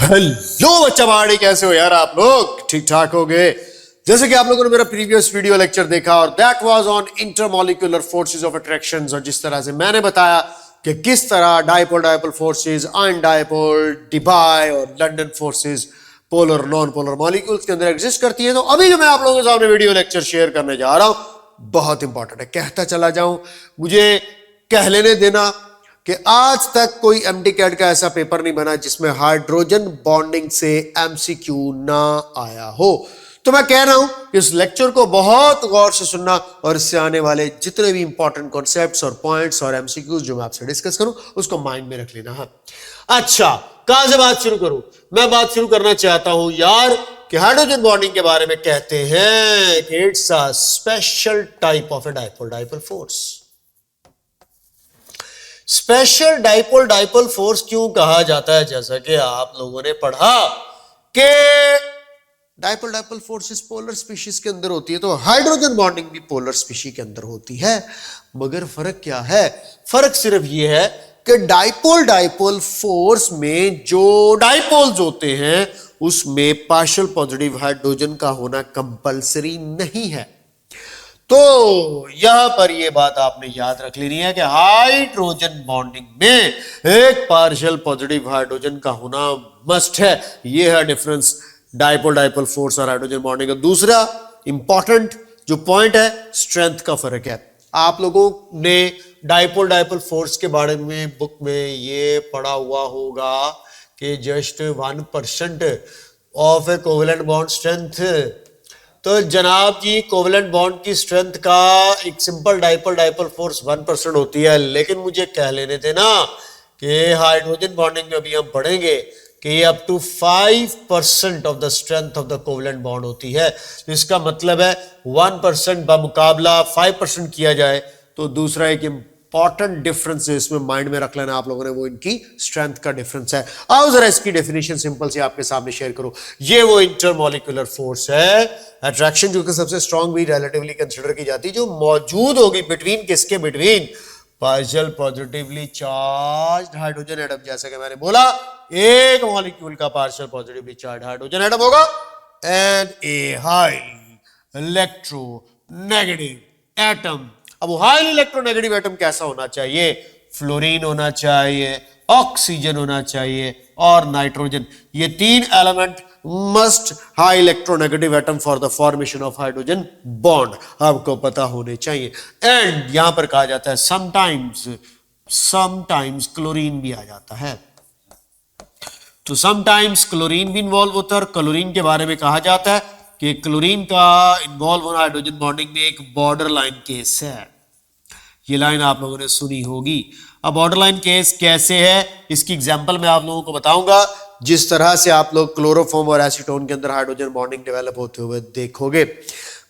Hello बच्चा बाड़ी, कैसे हो यार आप लोग? ठीक ठाक हो गए? जैसे कि आप लोगों ने मेरा प्रीवियस वीडियो लेक्चर देखा और that was on intermolecular forces of attractions, और जिस तरह से मैंने बताया कि किस तरह dipole forces, ion dipole, Debye और London forces polar non polar molecules के अंदर एग्जिस्ट करती है। तो अभी जो मैं आप लोगों के सामने वीडियो लेक्चर शेयर करने जा रहा हूं बहुत इंपॉर्टेंट है। कहता चला जाऊं, मुझे कह लेने देना कि आज तक कोई एमटीकैट का ऐसा पेपर नहीं बना जिसमें हाइड्रोजन बॉन्डिंग से एमसीक्यू ना आया हो। तो मैं कह रहा हूं कि इस लेक्चर को बहुत गौर से सुनना और इससे आने वाले जितने भी इंपॉर्टेंट कॉन्सेप्ट्स और पॉइंट्स और एमसीक्यूज जो मैं आपसे डिस्कस करूं उसको माइंड में रख लेना है। अच्छा, कहां से बात शुरू करूं? मैं बात शुरू करना चाहता हूं यार कि हाइड्रोजन बॉन्डिंग के बारे में कहते हैं कि it's a special type of A dipole force. Special dipole force क्यों कहा जाता है? जैसा कि आप लोगों ने पढ़ा कि डायपोल फोर्स पोलर स्पीशीज के अंदर होती है, तो हाइड्रोजन बॉन्डिंग भी पोलर स्पीशीज के अंदर होती है। मगर फर्क क्या है? फर्क सिर्फ यह है कि डायपोल फोर्स में जो डायपोल्स होते हैं उसमें पार्शियल पॉजिटिव हाइड्रोजन का होना कंपलसरी नहीं है। तो यहां पर यह बात आपने याद रख लेनी है कि हाइड्रोजन बॉन्डिंग में एक पार्शियल पॉजिटिव हाइड्रोजन का होना मस्ट है। यह है डिफरेंस डायपोल फोर्स और हाइड्रोजन बॉन्डिंग का। दूसरा इंपॉर्टेंट जो पॉइंट है, स्ट्रेंथ का फर्क है। आप लोगों ने डायपोल फोर्स के बारे में बुक में ये पढ़ा हुआ होगा कि just 1% of A covalent bond strength. तो जनाब जी, कोवेलेंट बॉन्ड की स्ट्रेंथ का एक सिंपल डायपोल फोर्स 1% होती है, लेकिन मुझे कह लेने थे ना कि हाइड्रोजन बॉन्डिंग में अभी हम पढ़ेंगे कि ये up to 5% of the strength of the covalent bond होती है। तो इसका मतलब है 1% बमुकाबला 5% किया जाए तो दूसरा एक इंपॉर्टेंट डिफरेंस है, इसमें माइंड में रख लेना आप लोगों ने, वो इनकी स्ट्रेंथ का डिफरेंस है। आओ जरा इसकी डेफिनेशन सिंपल से आपके सामने शेयर करो। ये वो इंटरमॉलिक्यूलर फोर्स है, अट्रैक्शन जो कि सबसे स्ट्रॉन्ग भी रिलेटिवली कंसीडर की जाती है, जो मौजूद होगी बिटवीन किसके? Between partial positively charged hydrogen atom. जैसा कि मैंने बोला, एक मॉलिक्यूल का partial positively charged hydrogen atom होगा and a highly electronegative atom. अब वो हाईली इलेक्ट्रोनेगेटिव एटम कैसा होना चाहिए? फ्लोरीन होना चाहिए, ऑक्सीजन होना चाहिए और नाइट्रोजन। ये तीन element must high electronegative atom for the formation of hydrogen bond, आपको पता होने चाहिए। एंड यहां पर कहा जाता है समटाइम्स क्लोरीन भी आ जाता है। तो समटाइम्स क्लोरीन भी इन्वॉल्व होता है, और क्लोरीन के बारे में कहा जाता है कि क्लोरीन का इन्वॉल्व होना हाइड्रोजन बॉन्डिंग में एक बॉर्डर लाइन केस है। ये लाइन आप लोगों ने सुनी होगी। अब बॉर्डर लाइन केस कैसे है, इसकी एग्जांपल मैं आप लोगों को बताऊंगा, जिस तरह से आप लोग क्लोरोफॉर्म और एसीटोन के अंदर हाइड्रोजन बॉन्डिंग डेवलप होते हुए देखोगे।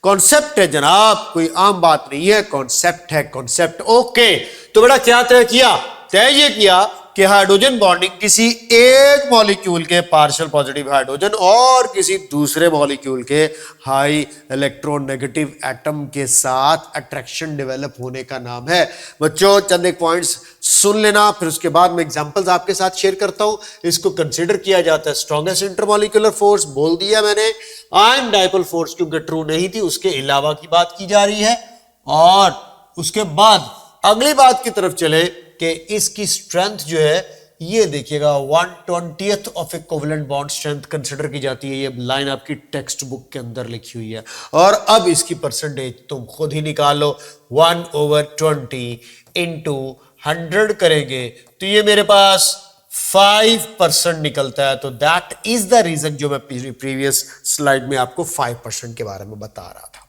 कॉन्सेप्ट है जनाब, कोई आम बात नहीं है, कॉन्सेप्ट है, कॉन्सेप्ट। ओके, तो बेटा क्या तय किया? तय ये किया कि हाइड्रोजन बॉन्डिंग किसी एक मॉलिक्यूल के पार्शियल पॉजिटिव हाइड्रोजन और किसी दूसरे मॉलिक्यूल के हाई इलेक्ट्रोनेगेटिव एटम के साथ अट्रैक्शन डेवलप होने का नाम है। बच्चों, चंद एक पॉइंट्स सुन लेना, फिर उसके बाद मैं एग्जांपल्स आपके साथ शेयर करता हूं। इसको कंसीडर किया जाता है स्ट्रॉन्गेस्ट इंटरमॉलिक्यूलर फोर्स। बोल दिया मैंने, आयन डायपोल फोर्स क्योंकि ट्रू नहीं थी, उसके अलावा की बात की जा रही है। और उसके बाद अगली बात की तरफ चले कि इसकी स्ट्रेंथ जो है, ये देखिएगा 1/20 of A covalent bond strength consider की जाती है। ये लाइन आपकी टेक्स्ट बुक के अंदर लिखी हुई है। और अब इसकी परसेंटेज तुम खुद ही निकाल लो। 1/20 इंटू 100 करेंगे तो ये मेरे पास 5% निकलता है। तो दैट इज द रीजन जो मैं प्रीवियस स्लाइड में आपको 5% के बारे में बता रहा था।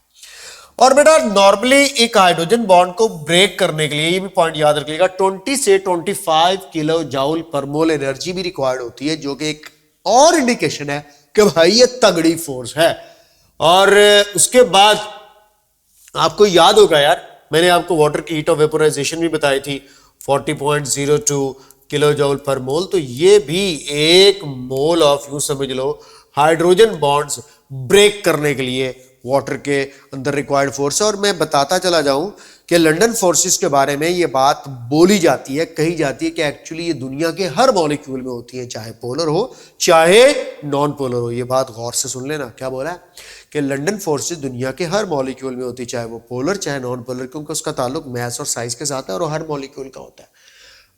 और बेटा, नॉर्मली एक हाइड्रोजन बॉन्ड को ब्रेक करने के लिए, ये भी पॉइंट याद रखिएगा, 20 से 25 किलो जाउल पर मोल एनर्जी भी रिक्वायर्ड होती है, जो कि एक और इंडिकेशन है कि भाई ये तगड़ी फोर्स है। और उसके बाद आपको याद होगा यार, मैंने आपको वाटर की हीट ऑफ वेपोराइजेशन भी बताई थी, 40.02 किलो जाउल पर मोल। तो ये भी एक मोल ऑफ, यूं समझ लो, हाइड्रोजन बॉन्ड्स ब्रेक करने के लिए वाटर के अंदर रिक्वायर्ड फोर्स है। और मैं बताता चला जाऊं कि लंदन फोर्सेस के बारे में ये बात बोली जाती है, कही जाती है कि एक्चुअली ये दुनिया के हर मॉलिक्यूल में होती है, चाहे पोलर हो चाहे नॉन पोलर हो। ये बात गौर से सुन लेना, क्या बोला है कि लंदन फोर्सेस दुनिया के हर मॉलिक्यूल में होती है, चाहे वो पोलर चाहे नॉन पोलर, क्योंकि उसका ताल्लुक मैस और साइज के साथ है और हर मॉलिक्यूल का होता है।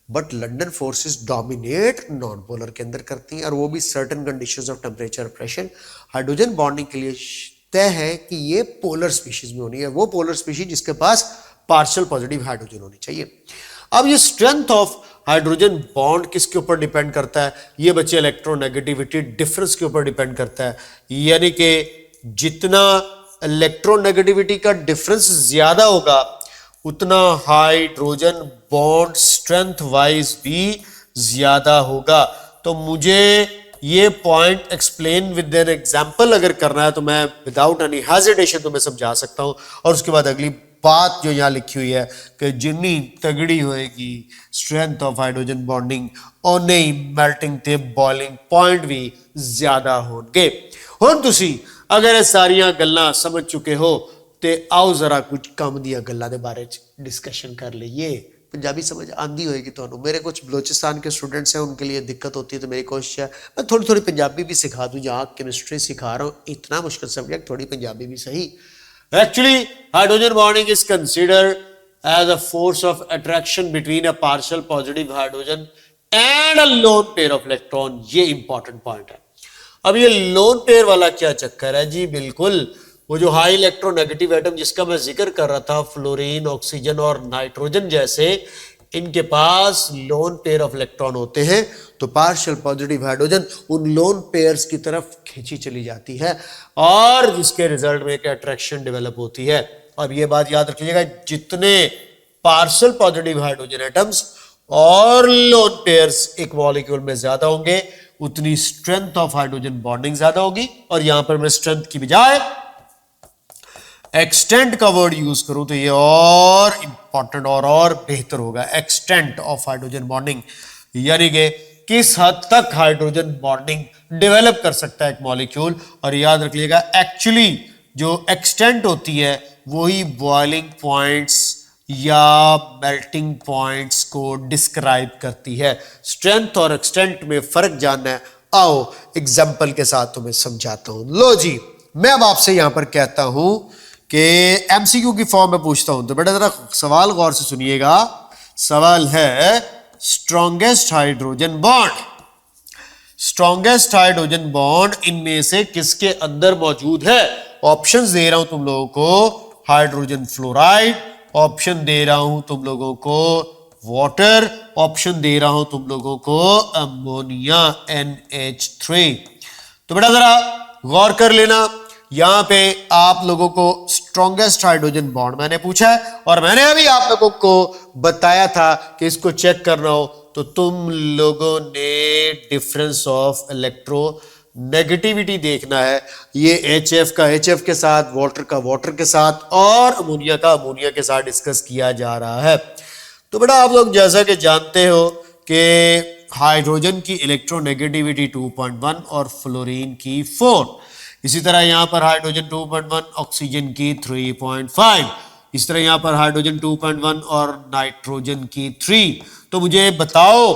But London forces dominate non polar के अंदर करती हैं, और वो भी certain conditions of temperature pressure. Hydrogen bonding के लिए तय है कि ये पोलर स्पीशीज में होनी है, वो पोलर स्पीशीज जिसके पास पार्शियल पॉजिटिव हाइड्रोजन होनी चाहिए। अब ये स्ट्रेंथ ऑफ हाइड्रोजन बॉन्ड किसके ऊपर डिपेंड करता है? ये बच्चे इलेक्ट्रोनेगेटिविटी डिफरेंस के ऊपर डिपेंड करता है, यानी कि जितना इलेक्ट्रोनेगेटिविटी का डिफरेंस ज्यादा होगा उतना हाइड्रोजन बॉन्ड स्ट्रेंथ वाइज भी ज्यादा होगा। तो मुझे ये point explain with an example अगर करना है तो मैं विदाउट एनी हेजिटेशन तो मैं समझा सकता हूं। और उसके बाद अगली बात जो यहाँ लिखी हुई है कि जितनी तगड़ी होएगी strength of hydrogen bonding one he melting ते बॉइलिंग पॉइंट भी ज्यादा होंगे। हुण तुसी अगर ये सारियां गल्लां समझ चुके हो ते आओ जरा कुछ कम दियां गल्लां दे बारे च डिस्कशन कर लईए। पंजाबी समझ आंदी होएगी तो मेरे कुछ बलोचिस्तान के स्टूडेंट्स हैं, उनके लिए दिक्कत होती है, तो मेरी कोशिश है मैं थोड़ी थोड़ी पंजाबी भी सिखा दूं। जहाँ केमिस्ट्री सिखा रहा हूँ इतना मुश्किल सब्जेक्ट, थोड़ी पंजाबी भी सही। Actually hydrogen bonding is considered as a force of attraction between a partial positive hydrogen and a lone pair of electron. ये इंपॉर्टेंट पॉइंट है। अब ये लोन पेयर वाला क्या चक्कर है जी? बिल्कुल वो जो हाई इलेक्ट्रोनेगेटिव एटम जिसका मैं जिक्र कर रहा था, फ्लोरीन, ऑक्सीजन और नाइट्रोजन जैसे, इनके पास लोन पेयर ऑफ इलेक्ट्रॉन होते हैं, तो पार्शियल पॉजिटिव हाइड्रोजन उन लोन पेयर्स की तरफ खींची चली जाती है और जिसके रिजल्ट में एक अट्रैक्शन डेवलप होती है। अब ये बात याद रखिएगा, जितने पार्शियल पॉजिटिव हाइड्रोजन एटम्स और लोन पेयर्स एक मॉलिक्यूल में ज्यादा होंगे उतनी स्ट्रेंथ ऑफ हाइड्रोजन बॉन्डिंग ज्यादा होगी। और यहां पर मैं स्ट्रेंथ की बजाय एक्सटेंट का वर्ड यूज करूं तो ये और इंपॉर्टेंट और बेहतर होगा। एक्सटेंट ऑफ हाइड्रोजन बॉन्डिंग, यानी कि किस हद तक हाइड्रोजन बॉन्डिंग डेवलप कर सकता है एक मॉलिक्यूल। और याद रखिएगा एक्चुअली जो एक्सटेंट होती है वही बॉइलिंग पॉइंट्स या मेल्टिंग पॉइंट्स को डिस्क्राइब करती है। स्ट्रेंथ और एक्सटेंट में फर्क जानना है, आओ एग्जाम्पल के साथ तुम्हें समझाता हूं। लो जी, मैं अब आपसे यहां पर कहता हूं कि एमसीक्यू की फॉर्म में पूछता हूं, तो बेटा जरा सवाल गौर से सुनिएगा। सवाल है strongest hydrogen bond, strongest hydrogen bond इनमें से किसके अंदर मौजूद है? ऑप्शंस दे रहा हूं तुम लोगों को, हाइड्रोजन फ्लोराइड, ऑप्शन दे रहा हूं तुम लोगों को वाटर, ऑप्शन दे रहा हूं तुम लोगों को अमोनिया NH3। तो बेटा जरा गौर कर लेना, यहां पे आप लोगों को स्ट्रॉन्गेस्ट हाइड्रोजन बॉन्ड मैंने पूछा है और मैंने अभी आप लोगों को बताया था कि इसको चेक करना हो तो तुम लोगों ने डिफरेंस ऑफ इलेक्ट्रो नेगेटिविटी देखना है। ये HF का HF के साथ, वाटर का वाटर के साथ और अमोनिया का अमोनिया के साथ डिस्कस किया जा रहा है। तो बेटा आप लोग जैसा कि जानते हो कि हाइड्रोजन की इलेक्ट्रोनेगेटिविटी 2.1 और फ्लोरीन की 4, इसी तरह यहां पर हाइड्रोजन 2.1, ऑक्सीजन की 3.5, इस तरह यहां पर हाइड्रोजन 2.1 और नाइट्रोजन की 3। तो मुझे बताओ,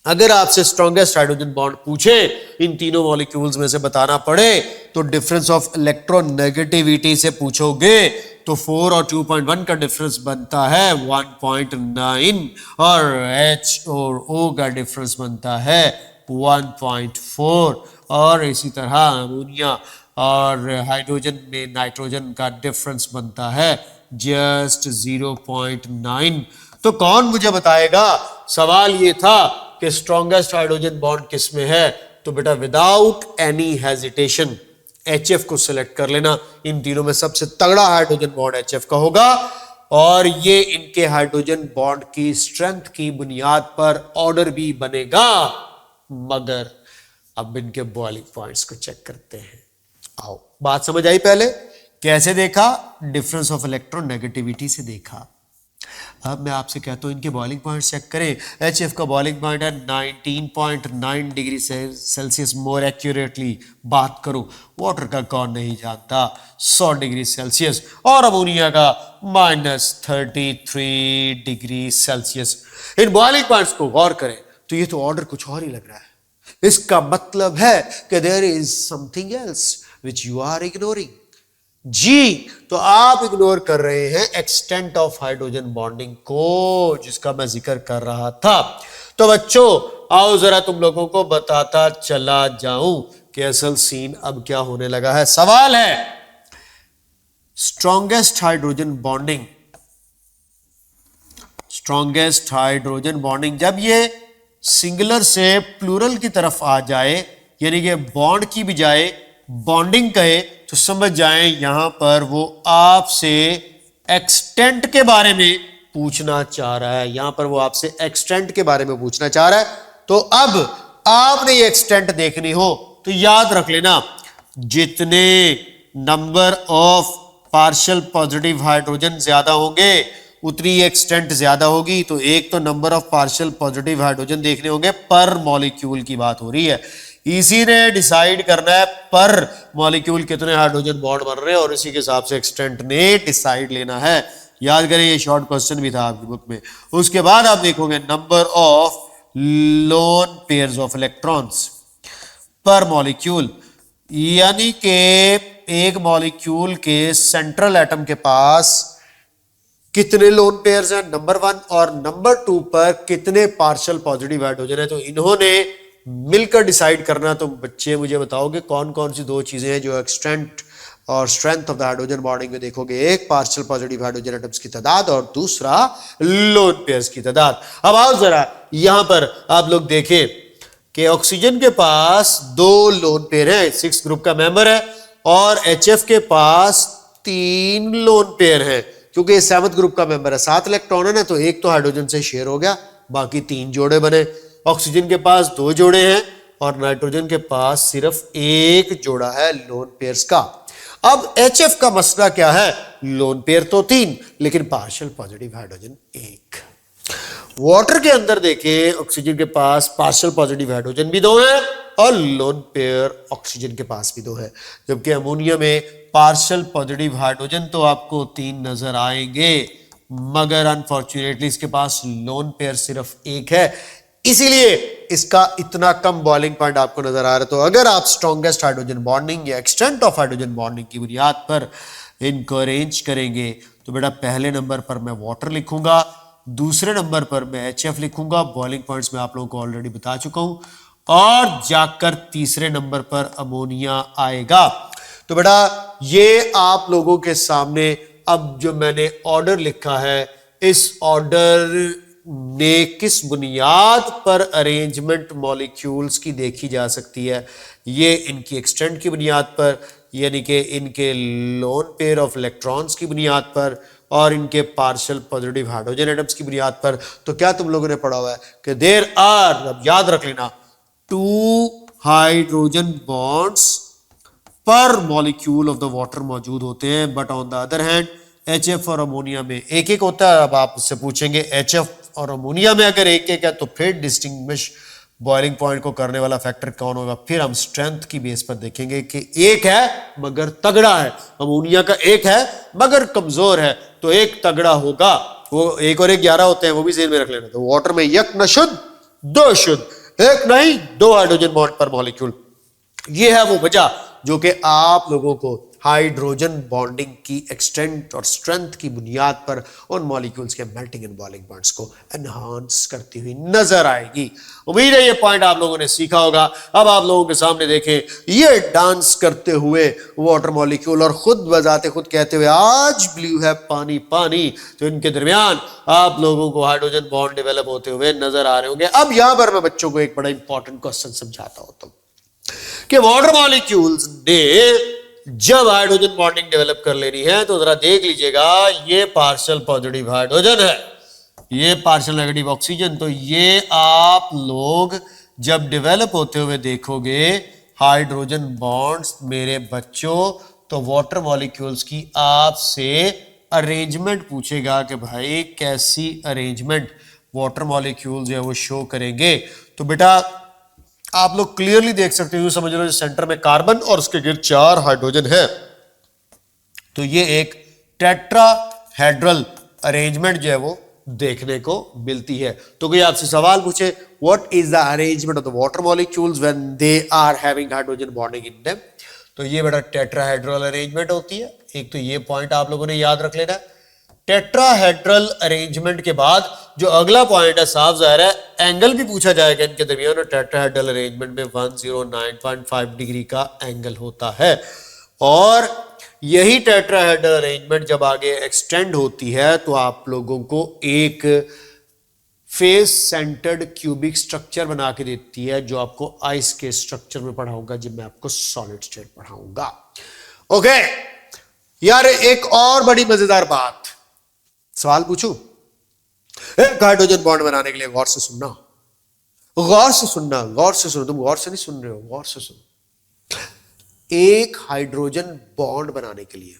अगर आपसे स्ट्रॉन्गेस्ट हाइड्रोजन बॉन्ड पूछे, इन तीनों मॉलिक्यूल्स में से बताना पड़े, तो डिफरेंस ऑफ इलेक्ट्रोनेगेटिविटी से पूछोगे तो 4 और 2.1 का डिफरेंस बनता है 1.9 और H और O का डिफरेंस बनता है 1.4 और इसी तरह अमोनिया और हाइड्रोजन में नाइट्रोजन का डिफरेंस बनता है जस्ट 0.9। तो कौन मुझे बताएगा? सवाल ये था कि स्ट्रॉन्गेस्ट हाइड्रोजन बॉन्ड किस में है, तो बेटा विदाउट एनी हेजिटेशन HF को सिलेक्ट कर लेना। इन तीनों में सबसे तगड़ा हाइड्रोजन बॉन्ड HF का होगा और ये इनके हाइड्रोजन बॉन्ड की स्ट्रेंथ की बुनियाद पर ऑर्डर भी बनेगा। मगर अब इनके बॉइलिंग पॉइंट्स को चेक करते हैं। आओ, बात समझ आई? पहले कैसे देखा? डिफरेंस ऑफ इलेक्ट्रोनेगेटिविटी से देखा। अब मैं आपसे कहता हूँ इनके बॉइलिंग पॉइंट चेक करें। HF का बॉइलिंग पॉइंट है 19.9 डिग्री सेल्सियस। मोर एक्यूरेटली बात करो, वाटर का कौन नहीं जानता, 100 डिग्री सेल्सियस। और अमोनिया का -33 degree Celsius. In boiling points को गौर करें तो ये तो ऑर्डर कुछ और ही लग रहा है। इसका मतलब है कि there is something else which you are ignoring. जी, तो आप इग्नोर कर रहे हैं एक्सटेंट ऑफ हाइड्रोजन बॉन्डिंग को, जिसका मैं जिक्र कर रहा था। तो बच्चों आओ जरा तुम लोगों को बताता चला जाऊं कि असल सीन अब क्या होने लगा है। सवाल है strongest hydrogen bonding, strongest hydrogen bonding जब ये सिंगुलर से प्लूरल की तरफ आ जाए, यानी कि बॉन्ड की बजाय बॉन्डिंग कहे, तो समझ जाएं यहां पर वो आपसे एक्सटेंट के बारे में पूछना चाह रहा है। यहां पर वो आपसे एक्सटेंट के बारे में पूछना चाह रहा है। तो अब आपने ये एक्सटेंट देखनी हो तो याद रख लेना, जितने number of partial positive hydrogen ज्यादा होंगे उतनी एक्सटेंट ज्यादा होगी। तो एक तो number of partial positive hydrogen देखने होंगे पर मॉलिक्यूल की बात हो रही है। इसी ने डिसाइड करना है पर मॉलिक्यूल कितने हाइड्रोजन बॉन्ड बन रहे हैं और इसी के हिसाब से एक्सटेंट ने डिसाइड लेना है। याद करें ये शॉर्ट क्वेश्चन भी था आपकी बुक में। उसके बाद आप देखोगे number of lone pairs of electrons पर मॉलिक्यूल, यानी कि एक मॉलिक्यूल के सेंट्रल एटम के पास कितने लोन पेयर्स हैं नंबर 1, और नंबर 2 पर कितने पार्शियल पॉजिटिव हाइड्रोजन है। तो इन्होंने मिलकर डिसाइड करना। तो बच्चे मुझे बताओगे कौन कौन सी दो चीजें हैं जो एक्सटेंट और strength of the hydrogen bonding में देखोगे। एक पार्शियल पॉजिटिव हाइड्रोजन एटम्स की तादाद और दूसरा लोन पेयर्स की तादाद। अब आओ जरा यहां पर आप लोग देखें कि ऑक्सीजन के पास 2 लोन पेयर है, 6 ग्रुप का मेंबर है, और HF के पास 3 लोन पेयर है। क्योंकि ये 7th ग्रुप का मेंबर है, 7 इलेक्ट्रॉन है ना, तो एक तो हाइड्रोजन से शेयर हो गया, बाकी 3 जोड़े बने। ऑक्सीजन के पास 2 जोड़े हैं और नाइट्रोजन के पास सिर्फ 1 जोड़ा है लोन पेयर्स का। अब HF का मसला क्या है, लोन पेयर तो 3 लेकिन पार्शियल पॉजिटिव हाइड्रोजन 1। वाटर के अंदर देखें ऑक्सीजन के पास पार्शियल पॉजिटिव हाइड्रोजन भी 2 है और लोन पेयर ऑक्सीजन के पास भी 2 है। जबकि अमोनिया में पार्शियल पॉजिटिव हाइड्रोजन तो आपको 3 नजर आएंगे, मगर अनफॉर्चुनेटली इसके पास लोन पेयर सिर्फ 1 है, इसीलिए इसका इतना कम बॉइलिंग पॉइंट आपको नजर आ रहा है। तो अगर आप स्ट्रॉन्गेस्ट हाइड्रोजन बॉन्डिंग या एक्सटेंट ऑफ हाइड्रोजन बॉन्डिंग की बुनियाद पर इनको अरेंज करेंगे तो बेटा पहले नंबर पर मैं वाटर लिखूंगा, दूसरे नंबर पर मैं HF लिखूंगा, बॉइलिंग पॉइंट्स में आप लोगों को ऑलरेडी बता चुका हूं, और जाकर तीसरे नंबर पर अमोनिया आएगा। तो बेटा ये आप लोगों के सामने अब जो मैंने ऑर्डर लिखा है, इस ऑर्डर ने किस बुनियाद पर अरेंजमेंट मॉलिक्यूल्स की देखी जा सकती है। ये इनकी एक्सटेंट की बुनियाद पर, यानी कि इनके लोन पेयर ऑफ इलेक्ट्रॉन्स की बुनियाद पर, और इनके पार्शियल पॉजिटिव हाइड्रोजन एटम्स की बुनियाद पर। तो क्या तुम लोगों ने पढ़ा हुआ है कि देयर आर, अब याद रख लेना, 2 हाइड्रोजन बॉन्ड्स पर मॉलिक्यूल ऑफ द वाटर मौजूद होते हैं, but on the other hand HF और अमोनिया में एक एक होता है। अब आप उससे पूछेंगे HF और अमोनिया में अगर एक एक है तो फिर डिस्टिंग्विश बॉइलिंग पॉइंट को करने वाला फैक्टर कौन होगा। फिर हम स्ट्रेंथ की बेस पर देखेंगे कि एक है मगर तगड़ा है, अमोनिया का एक है मगर कमजोर है, तो एक तगड़ा होगा। वो 1 और 1 11 होते हैं, वो भी जेल में रख लेना। तो वाटर में 1 न शुद्ध 2 शुद्ध, 1 नहीं 2 हाइड्रोजन बॉन्ड पर मॉलिक्यूल। ये है वो वजह जो कि आप लोगों को हाइड्रोजन बॉन्डिंग की एक्सटेंट और स्ट्रेंथ की बुनियाद पर उन मॉलिक्यूल्स के मेल्टिंग एंड बॉइलिंग पॉइंट्स को एनहांस करती हुई नजर आएगी। उम्मीद है ये पॉइंट आप लोगों ने सीखा होगा। अब आप लोगों के सामने देखें ये डांस करते हुए वाटर मॉलिक्यूल और खुद बजाते खुद कहते हुए आज ब्लू है पानी पानी। तो इनके दरमियान आप लोगों को हाइड्रोजन बॉन्ड डेवलप होते हुए नजर आ रहे होंगे। अब यहां पर मैं बच्चों को एक बड़ा इंपॉर्टेंट क्वेश्चन समझाता हूं तो कि वाटर मॉलिक्यूल्स ने जब हाइड्रोजन बॉन्डिंग डेवलप कर लेनी है तो जरा देख लीजिएगा, ये पार्शियल पॉजिटिव हाइड्रोजन है, ये पार्शियल नेगेटिव ऑक्सीजन। तो ये आप लोग जब डेवलप होते हुए देखोगे हाइड्रोजन बॉन्ड्स मेरे बच्चों, तो वाटर मॉलिक्यूल्स की आपसे अरेंजमेंट पूछेगा कि भाई कैसी अरेंजमेंट वाटर मॉलिक्यूल जो है वो शो करेंगे, तो बेटा आप लोग क्लियरली देख सकते हो, समझ लो सेंटर में कार्बन और उसके गिर्द 4 हाइड्रोजन है, तो ये एक टेट्राहेड्रल अरेंजमेंट जो है वो देखने को मिलती है। तो कोई आपसे सवाल पूछे what is the arrangement of the water molecules when they are having hydrogen bonding in them, तो ये बेटा टेट्राहेड्रल अरेंजमेंट होती है। एक तो ये पॉइंट आप लोगों ने याद रख लेना। टेट्राहेड्रल अरेंजमेंट के बाद जो अगला पॉइंट है, साफ जाहिर है एंगल भी पूछा जाएगा इनके दरमियान, टेट्राहेड्रल अरेंजमेंट में 109.5 डिग्री का एंगल होता है। और यही टेट्राहेड्रल अरेंजमेंट जब आगे एक्सटेंड होती है तो आप लोगों को एक फेस सेंटर्ड क्यूबिक स्ट्रक्चर बना के देती है, जो आपको आइस के स्ट्रक्चर में पढ़ाऊंगा जब मैं आपको सॉलिड स्टेट पढ़ाऊंगा। ओके यार, एक और बड़ी मजेदार बात, सवाल पूछूं? एक हाइड्रोजन बॉन्ड बनाने के लिए गौर से सुनना, गौर से सुनना, गौर से सुनो, तुम गौर से नहीं सुन रहे हो, गौर से सुनो। एक हाइड्रोजन बॉन्ड बनाने के लिए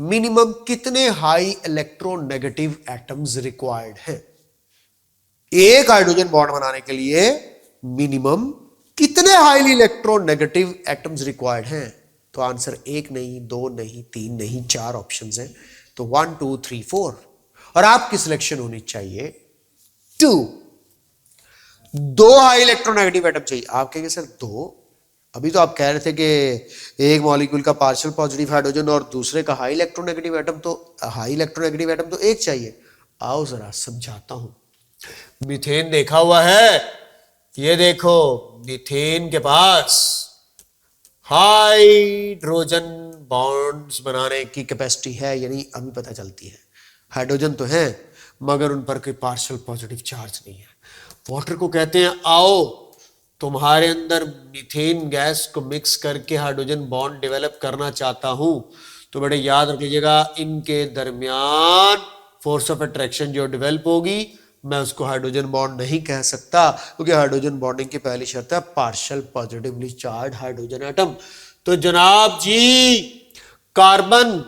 मिनिमम कितने हाई इलेक्ट्रोनेगेटिव एटम्स रिक्वायर्ड हैं? एक हाइड्रोजन बॉन्ड बनाने के लिए मिनिमम कितने हाईली इलेक्ट्रोनेगेटिव एटम्स रिक्वायर्ड हैं? तो आंसर 1 नहीं, 2 नहीं, 3 नहीं, 4 ऑप्शंस हैं। तो 1 2 3 4 और आपकी सिलेक्शन होनी चाहिए 2। 2 हाई इलेक्ट्रोनेगेटिव एटम चाहिए। आप कहेंगे सर 2, अभी तो आप कह रहे थे कि एक मॉलिक्यूल का पार्शियल पॉजिटिव हाइड्रोजन और दूसरे का हाई इलेक्ट्रोनेगेटिव एटम, तो हाई इलेक्ट्रोनेगेटिव एटम तो एक चाहिए। आओ जरा समझाता हूं। मीथेन देखा हुआ है, ये देखो मीथेन के पास हाइड्रोजन बॉन्ड्स बनाने की कैपेसिटी है, यानी अभी पता चलती है हाइड्रोजन तो है मगर उन पर कोई पार्शियल पॉजिटिव चार्ज नहीं है। वाटर को कहते हैं आओ तुम्हारे अंदर मीथेन गैस को मिक्स करके हाइड्रोजन बॉन्ड डेवलप करना चाहता हूं, तो बेटे याद रख लीजिएगा इनके दरमियान फोर्स ऑफ अट्रैक्शन जो डेवलप होगी, मैं उसको हाइड्रोजन बॉन्ड नहीं कह सकता, क्योंकि हाइड्रोजन बॉन्डिंग की पहली शर्त है partial positively charge hydrogen atom. तो जनाब जी कार्बन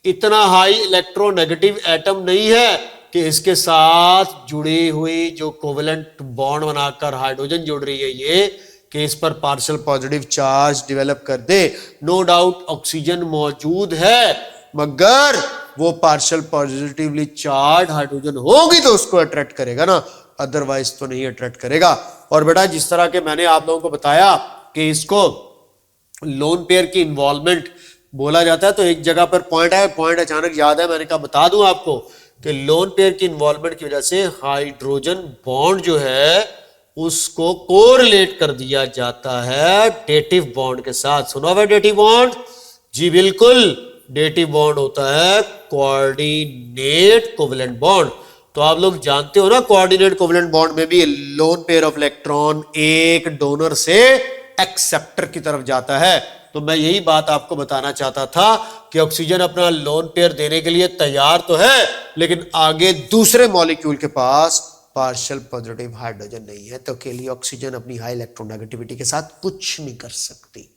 इतना हाई इलेक्ट्रोनेगेटिव एटम नहीं है कि इसके साथ जुड़ी हुई जो कोवेलेंट बॉन्ड बनाकर हाइड्रोजन जुड़ रही है ये, कि इस पर पार्शियल पॉजिटिव चार्ज डेवलप कर दे। नो डाउट ऑक्सीजन मौजूद है, मगर वो पार्शियल पॉजिटिवली चार्ज हाइड्रोजन होगी तो उसको अट्रैक्ट करेगा ना, अदरवाइज तो नहीं अट्रैक्ट करेगा। और बेटा जिस तरह के मैंने आप लोगों को बताया कि इसको लोन पेयर की इन्वॉल्वमेंट बोला जाता है, तो एक जगह पर पॉइंट है, पॉइंट अचानक याद है, मैंने कहा बता दूं आपको कि लोन पेयर की इन्वॉल्वमेंट की वजह से हाइड्रोजन बॉन्ड जो है उसको कोरिलेट कर दिया जाता है डेटिव बॉन्ड के साथ। सुना हुआ डेटिव बॉन्ड? जी बिल्कुल, डेटिव बॉन्ड होता है कोऑर्डिनेट कोवेलेंट बॉन्ड। तो आप लोग जानते हो ना कोऑर्डिनेट कोवेलेंट बॉन्ड में भी लोन पेयर ऑफ इलेक्ट्रॉन एक डोनर से एक्सेप्टर की तरफ जाता है। तो मैं यही बात आपको बताना चाहता था कि ऑक्सीजन अपना लोन पेयर देने के लिए तैयार तो है, लेकिन आगे दूसरे मॉलिक्यूल के पास पार्शियल पॉजिटिव हाइड्रोजन नहीं है, तो अकेली ऑक्सीजन अपनी हाई इलेक्ट्रोनेगेटिविटी के साथ कुछ नहीं कर सकती।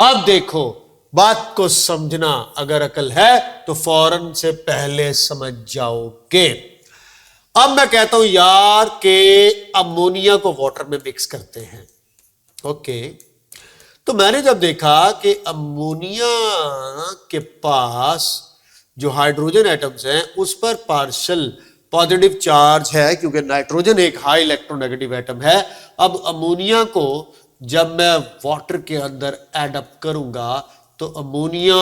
अब देखो बात को समझना, अगर अकल है तो फौरन से पहले समझ जाओगे। अब मैं कहता हूं यार कि अमोनिया को वाटर में मिक्स करते हैं। ओके, तो मैंने जब देखा कि अमोनिया के पास जो हाइड्रोजन एटम्स हैं उस पर पार्शियल पॉजिटिव चार्ज है, क्योंकि नाइट्रोजन एक हाई इलेक्ट्रोनेगेटिव एटम है। अब अमोनिया को जब मैं वाटर के अंदर ऐड अप करूंगा तो अमोनिया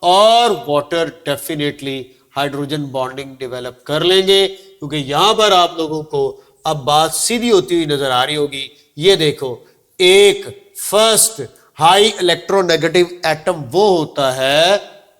और water definitely hydrogen bonding develop कर लेंगे, क्योंकि यहां पर आप लोगों को अब बात सीधी होती हुई नजर आ रही होगी। ये देखो, एक फर्स्ट हाई इलेक्ट्रोनेगेटिव एटम वो होता है,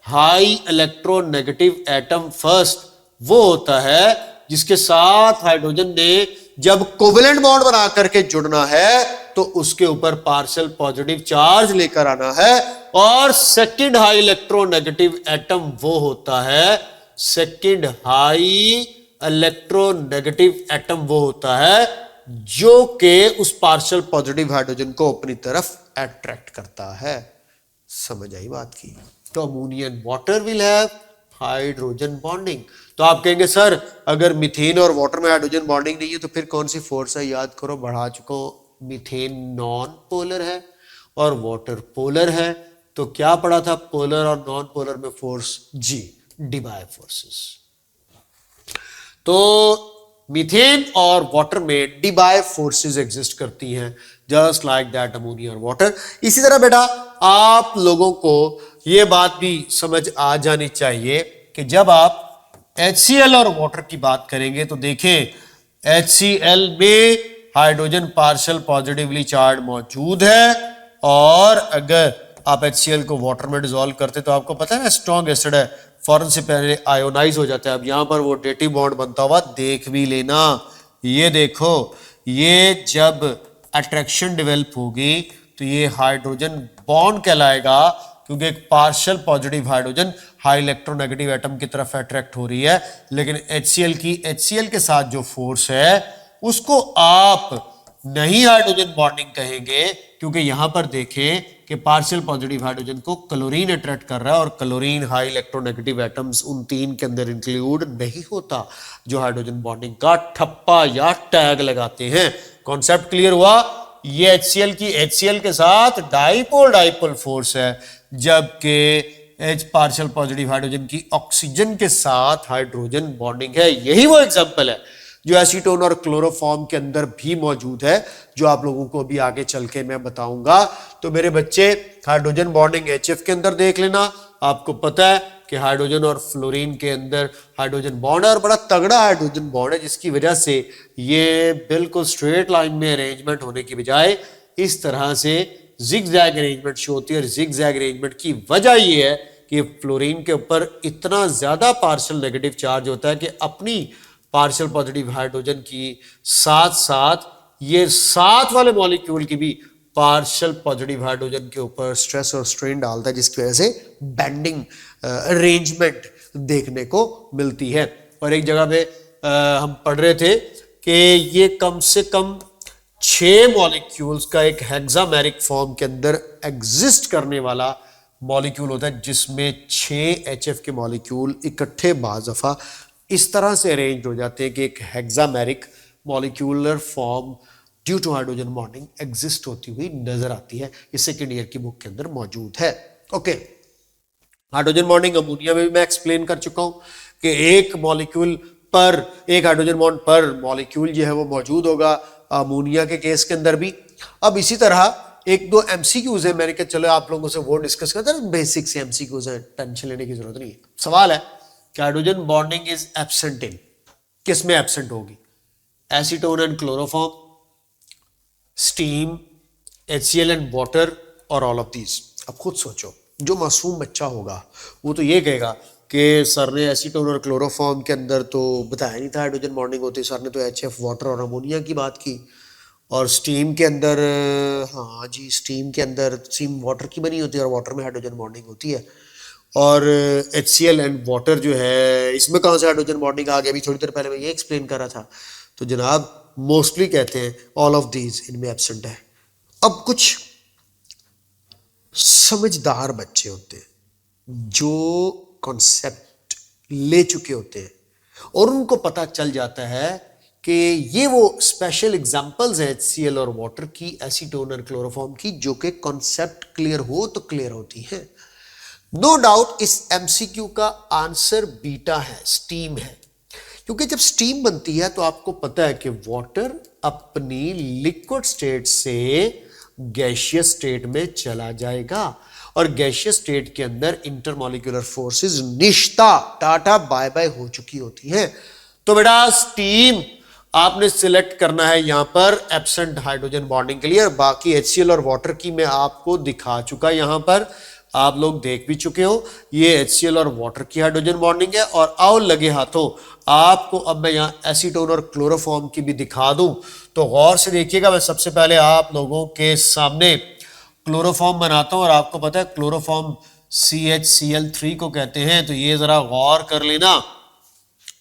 हाई इलेक्ट्रोनेगेटिव एटम फर्स्ट वो होता है जिसके साथ हाइड्रोजन ने जब कोवेलेंट बॉन्ड बना करके जुड़ना है तो उसके ऊपर पार्शियल पॉजिटिव चार्ज लेकर आना है। और सेकंड हाई इलेक्ट्रोनेगेटिव एटम वो होता है, सेकंड हाई इलेक्ट्रोनेगेटिव एटम वो होता है जो कि उस पार्शियल पॉजिटिव हाइड्रोजन को अपनी तरफ अट्रैक्ट करता है। समझ आई बात की? तो ammonia and water will have hydrogen bonding. तो आप कहेंगे सर अगर मीथेन और वाटर में हाइड्रोजन बॉन्डिंग नहीं है तो फिर कौन सी फोर्स है? याद करो, बढ़ा चुका हूं। मीथेन नॉन पोलर है और वाटर पोलर है। तो क्या पढ़ा था? पोलर और नॉन पोलर में फोर्स जी, डिबाय फोर्सेस। तो मीथेन और वाटर में डिबाय फोर्सेस एग्जिस्ट करती हैं, जस्ट लाइक दैट अमोनिया और वाटर। इसी तरह बेटा आप लोगों को यह बात भी समझ आ जानी चाहिए कि जब आप HCl और वाटर की बात करेंगे तो देखें HCl में हाइड्रोजन पार्शियल पॉजिटिवली चार्ज मौजूद है, और अगर आप HCl को वाटर में डिसॉल्व करते तो आपको पता है ना स्ट्रॉन्ग एसिड है, फौरन से पहले आयोनाइज हो जाता है। अब यहां पर वो डेटिव बॉन्ड बनता हुआ देख भी लेना। ये देखो, ये जब अट्रैक्शन डेवलप होगी तो ये हाइड्रोजन बॉन्ड कहलाएगा, क्योंकि एक partial positive hydrogen high electronegative atom की तरफ अट्रैक्ट हो रही है। लेकिन HCl के साथ जो फोर्स है उसको आप नहीं हाइड्रोजन बॉन्डिंग कहेंगे, क्योंकि यहां पर देखें कि पार्शियल पॉजिटिव हाइड्रोजन को क्लोरीन अट्रैक्ट कर रहा है, और क्लोरीन हाई इलेक्ट्रोनेगेटिव एटम्स उन तीन के अंदर इंक्लूड नहीं होता जो हाइड्रोजन बॉन्डिंग का ठप्पा या टैग लगाते हैं। कॉन्सेप्ट क्लियर हुआ? ये HCl के साथ डाइपोल फोर्स है, जबकि H पार्शियल पॉजिटिव हाइड्रोजन की ऑक्सीजन के साथ हाइड्रोजन बॉन्डिंग है। यही वो एग्जांपल है जो एसीटोन और क्लोरोफॉर्म के अंदर भी मौजूद है, जो आप लोगों को भी आगे चल के मैं बताऊंगा। तो मेरे बच्चे हाइड्रोजन बॉन्डिंग HF के अंदर देख लेना। आपको पता है कि हाइड्रोजन और फ्लोरीन के अंदर हाइड्रोजन बॉन्ड है, और बड़ा तगड़ा हाइड्रोजन बॉन्ड है, जिसकी वजह से ये बिल्कुल स्ट्रेट लाइन में अरेंजमेंट होने की बजाय इस तरह से जिगजैग अरेंजमेंट शो होती है। और जिगजैग अरेंजमेंट की वजह यह है कि फ्लोरीन के ऊपर इतना ज्यादा पार्शियल नेगेटिव चार्ज होता है कि अपनी पार्शियल पॉजिटिव हाइड्रोजन की साथ साथ ये साथ वाले मॉलिक्यूल की भी पार्शियल पॉजिटिव हाइड्रोजन के ऊपर स्ट्रेस और स्ट्रेन डालता है, जिसकी वजह से बेंडिंग अरेंजमेंट देखने को मिलती है। और एक जगह पे हम पढ़ रहे थे कि ये कम से कम 6 मॉलिक्यूल्स का एक हेक्सामेरिक फॉर्म के अंदर एग्जिस्ट करने वाला मॉलिक्यूल होता है, जिसमें 6 HF के मॉलिक्यूल इकट्ठे बाज़फ़ा इस तरह से अरेंज हो जाते हैं कि एक hexameric molecular form due to hydrogen bonding exist होती हुई नजर आती है। इस सेकेंड ईयर की बुक के अंदर मौजूद है। ओके, हाइड्रोजन बॉन्डिंग अमोनिया में भी मैं एक्सप्लेन कर चुका हूं कि एक मॉलिक्यूल पर, एक हाइड्रोजन बॉन्ड पर मॉलिक्यूल जो है वो मौजूद होगा, अमोनिया के केस के अंदर भी। अब इसी तरह एक दो MCQs है, मैंने कहा चलो आप लोगों से वो डिस्कस करते हैं। बेसिक से MCQs है, टेंशन लेने की जरूरत नहीं है। सवाल है कि hydrogen bonding is absent in, किस में एब्सेंट होगी? Acetone and chloroform, steam, HCl and water, और ऑल ऑफ दीज। अब खुद सोचो, जो मासूम बच्चा होगा वो तो ये कहेगा कि सर ने एसीटोन और क्लोरोफॉर्म के अंदर तो बताया नहीं था हाइड्रोजन बॉन्डिंग होती, सर ने तो HF, वाटर और अमोनिया की बात की। और स्टीम के अंदर, हाँ जी, स्टीम के अंदर स्टीम वाटर की बनी होती है और वाटर में हाइड्रोजन बॉन्डिंग होती है। और HCl एंड वाटर जो है, इसमें कहाँ से हाइड्रोजन बॉन्डिंग आ गया? अभी थोड़ी देर पहले मैं ये एक्सप्लेन कर रहा था। तो जनाब मोस्टली कहते हैं ऑल ऑफ दीज इनमें एब्सेंट है। अब कुछ समझदार बच्चे होते हैं जो कॉन्सेप्ट ले चुके होते हैं, और उनको पता चल जाता है कि ये वो स्पेशल एग्जांपल्स हैं HCl और वाटर की, एसीटोन और क्लोरोफॉर्म की, जो कि कॉन्सेप्ट क्लियर हो तो क्लियर होती है। नो डाउट इस MCQ का आंसर बीटा है, स्टीम है। क्योंकि जब स्टीम बनती है तो आपको पता है कि वाटर अपनी लिक्विड स्टेट से गैसियस स्टेट में चला जाएगा, और गैसियस स्टेट के अंदर इंटरमॉलिक्यूलर फोर्सेस निश्ता टाटा बाय बाय हो चुकी होती हैं। तो बेटा स्टीम आपने सिलेक्ट करना है यहां पर एब्सेंट हाइड्रोजन बॉन्डिंग के लिए, और बाकी HCl और वाटर की मैं आपको दिखा चुका, यहां पर आप लोग देख भी चुके हो। ये HCl और वाटर की हाइड्रोजन बॉन्डिंग है। और आओ लगे हाथों आपको अब मैं यहाँ एसीटोन और क्लोरोफॉर्म की भी दिखा दूं, तो गौर से देखिएगा। मैं सबसे पहले आप लोगों के सामने क्लोरोफॉर्म बनाता हूं, और आपको पता है क्लोरोफॉर्म CHCl3 को कहते हैं। तो ये जरा गौर कर लेना,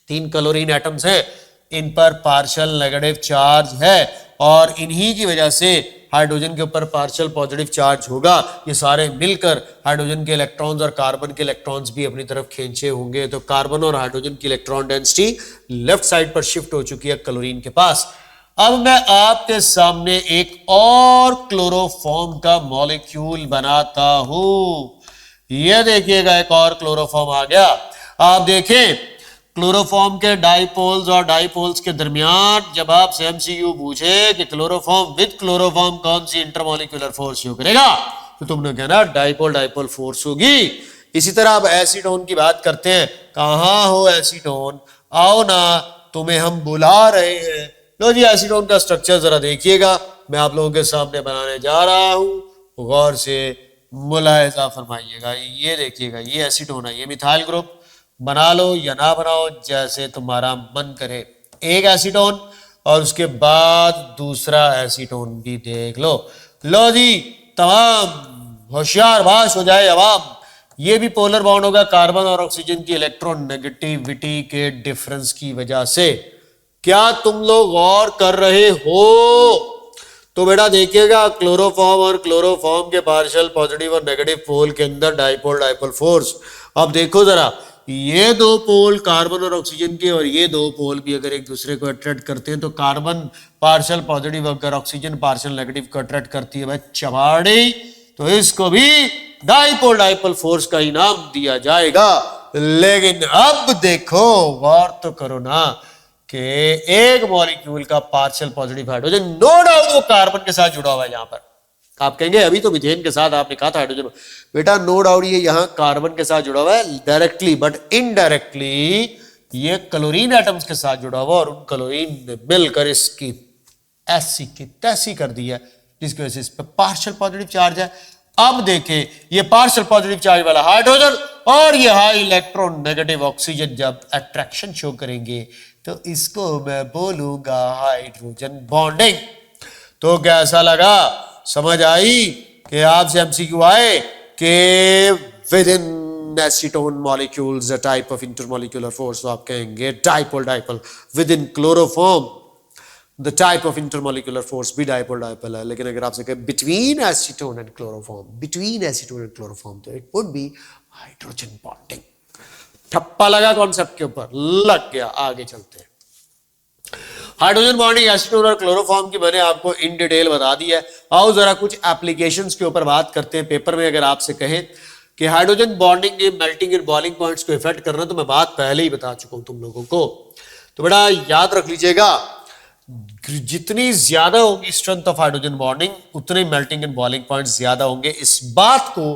3 क्लोरीन एटम्स हैं, इन पर पार्शियल नेगेटिव चार्ज है, और इन्हीं की वजह से हाइड्रोजन के ऊपर पार्शियल पॉजिटिव चार्ज होगा, ये सारे मिलकर हाइड्रोजन के इलेक्ट्रॉन्स और कार्बन के इलेक्ट्रॉन्स भी अपनी तरफ खींचे होंगे। तो कार्बन और हाइड्रोजन की इलेक्ट्रॉन डेंसिटी लेफ्ट साइड पर शिफ्ट हो चुकी है क्लोरीन के पास। अब मैं आपके सामने एक और क्लोरोफॉर्म का मॉलिक्यूल बनाता हूं। ये देखिएगा एक और क्लोरोफॉर्म आ गया। आप देखें क्लोरोफॉर्म के डाइपोल्स और डाइपोल्स के दरमियान जब आपसे एमसीक्यू पूछे कि क्लोरोफॉर्म विद क्लोरोफॉर्म कौन सी इंटरमॉलिक्यूलर फोर्स शो करेगा, तो तुमने कहना डाइपोल डाइपोल फोर्स होगी। इसी तरह आप एसीटोन की बात करते हैं, कहां हो एसीटोन, आओ ना, तुम्हें हम बुला रहे हैं। लो जी, एसीटोन का स्ट्रक्चर जरा देखिएगा, मैं आप लोगों के सामने बनाने जा रहा हूं, गौर से मुलाहिजा फरमाइएगा। ये देखिएगा, ये एसीटोन है, ये मिथाइल ग्रुप, बना लो या ना बनाओ जैसे तुम्हारा मन करे। एक एसीटोन और उसके बाद दूसरा एसीटोन भी देख लो। लो जी, तमाम होशियार बाश हो जाए अवाम, ये भी पोलर बॉन्ड होगा कार्बन और ऑक्सीजन की इलेक्ट्रॉन नेगेटिविटी के डिफरेंस की वजह से। क्या तुम लोग गौर कर रहे हो? तो बेटा देखिएगा, क्लोरोफॉर्म और क्लोरोफॉर्म के पार्शियल पॉजिटिव और नेगेटिव पोल के अंदर डाइपोल डाइपोल फोर्स। अब देखो जरा, ये दो पोल कार्बन और ऑक्सीजन के और ये दो पोल भी अगर एक दूसरे को अट्रैक्ट करते हैं तो कार्बन पार्शियल पॉजिटिव अगर ऑक्सीजन पार्शियल नेगेटिव को अट्रैक्ट करती है भाई चबाड़ी, तो इसको भी डाइपोल डाइपोल फोर्स का ही नाम दिया जाएगा। लेकिन अब देखो, गौर तो करो ना कि एक मॉलिक्यूल का partial positive hydrogen no doubt वो कार्बन के साथ जुड़ा हुआ है। यहां पर आप कहेंगे अभी तो मीथेन के साथ आपने कहा था हाइड्रोजन, बेटा नो डाउट ये यहां कार्बन के साथ जुड़ा हुआ है डायरेक्टली, बट इनडायरेक्टली ये क्लोरीन एटम्स के साथ जुड़ा हुआ और उन क्लोरीन ने मिलकर इसकी ऐसी की तैसी कर दी है जिसकी वजह से इस पर पार्शियल पॉजिटिव चार्ज है। अब देखें, ये पार्शियल पॉजिटिव चार्ज वाला हाइड्रोजन और ये हाई इलेक्ट्रॉन नेगेटिव ऑक्सीजन जब अट्रैक्शन शो करेंगे तो इसको मैं बोलूंगा हाइड्रोजन बॉन्डिंग। तो कैसा लगा, समझ आई कि आपसे एमसीक्यू आए कि within acetone molecules a type of intermolecular force, तो आप कहेंगे dipole dipole. Within chloroform the type of intermolecular force भी डाइपोल डाइपोल है। लेकिन अगर आपसे कहें between acetone and chloroform, between acetone and chloroform, तो it would be hydrogen bonding. ठप्पा लगा कॉन्सेप्ट के ऊपर, लग गया। आगे चलते हैं। हाइड्रोजन बॉन्डिंग एसीटोन और क्लोरोफॉर्म की मैंने आपको इन डिटेल बता दी है। आओ जरा कुछ एप्लीकेशंस के ऊपर बात करते हैं। पेपर में अगर आपसे कहें कि हाइड्रोजन बॉन्डिंग ने मेल्टिंग एंड बॉइलिंग पॉइंट्स को इफेक्ट करना, तो मैं बात पहले ही बता चुका हूं तुम लोगों को। तो बेटा याद रख लीजिएगा, जितनी ज्यादा होगी स्ट्रेंथ ऑफ हाइड्रोजन बॉन्डिंग उतने मेल्टिंग एंड बॉइलिंग पॉइंट्स ज्यादा होंगे। इस बात को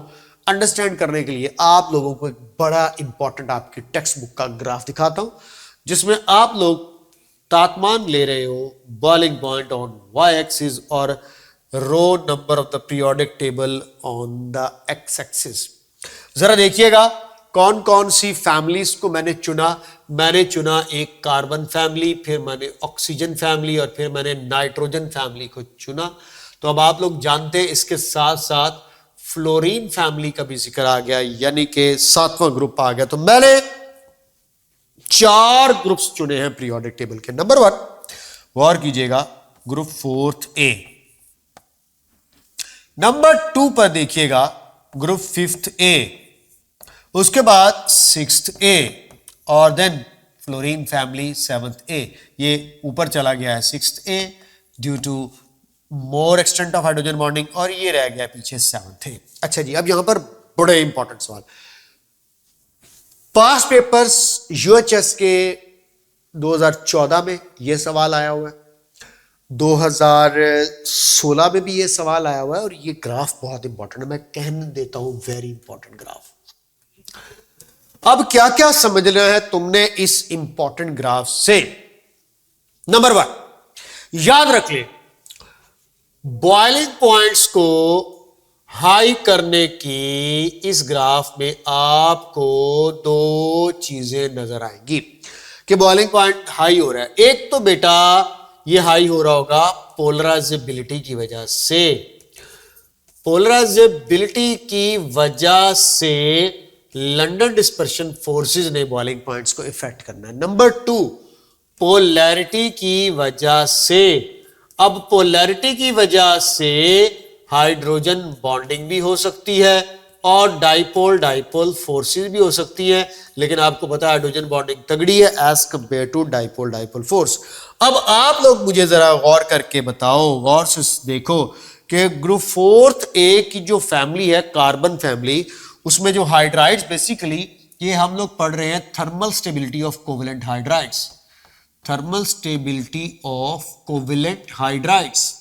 अंडरस्टैंड करने के लिए आप लोगों को एक बड़ा इंपॉर्टेंट आपकी टेक्स्ट बुक का ग्राफ दिखाता हूं, जिसमें आप लोग तापमान ले रहे हो, boiling point on Y axis और row number of the periodic table on the X axis. जरा देखिएगा कौन कौन सी फैमिलीज को मैंने चुना। मैंने चुना एक कार्बन फैमिली, फिर मैंने ऑक्सीजन फैमिली और फिर मैंने नाइट्रोजन फैमिली को चुना। तो अब आप लोग जानते हैं इसके साथ साथ फ्लोरीन फैमिली का भी जिक्र आ गया, यानी कि 7वां ग्रुप आ गया। तो मैंने 4 ग्रुप्स चुने हैं पीरियोडिक टेबल के। नंबर 1 गौर कीजिएगा, ग्रुप 4th A। नंबर 2 पर देखिएगा ग्रुप 5th A, उसके बाद 6th A और then fluorine family 7th A। ये ऊपर चला गया है 6th A due to more extent of hydrogen bonding, और ये रह गया पीछे 7th A। अच्छा जी, अब यहां पर बड़े इंपॉर्टेंट सवाल, पास्ट पेपर्स यूएचएस के 2014 में ये सवाल आया हुआ है, 2016 में भी ये सवाल आया हुआ है, और ये ग्राफ बहुत इंपॉर्टेंट है, मैं कहने देता हूं वेरी इंपॉर्टेंट ग्राफ। अब क्या क्या समझना है तुमने इस इंपॉर्टेंट ग्राफ से। नंबर 1 याद रख ले, बॉइलिंग पॉइंट्स को हाई करने की इस ग्राफ में आपको 2 चीजें नजर आएंगी कि बॉइलिंग पॉइंट हाई हो रहा है। एक तो बेटा ये हाई हो रहा होगा पोलराइजेबिलिटी की वजह से। पोलराइजेबिलिटी की वजह से लंदन डिस्पर्शन फोर्सेस ने बॉइलिंग पॉइंट्स को इफेक्ट करना है। नंबर 2 पोलैरिटी की वजह से अब पोलैरिटी की वजह से हाइड्रोजन बॉन्डिंग भी हो सकती है और डाइपोल डाइपोल फोर्सेस भी हो सकती हैं, लेकिन आपको पता है हाइड्रोजन बॉन्डिंग तगड़ी है as compare to dipole dipole force. अब आप लोग मुझे जरा गौर करके बताओ, गौर से देखो कि ग्रुप 4 ए की जो फैमिली है कार्बन फैमिली, उसमें जो हाइड्राइड्स बेसिकली ये हम लोग पढ़ रहे हैं thermal stability of covalent hydrides, thermal stability of covalent hydrides.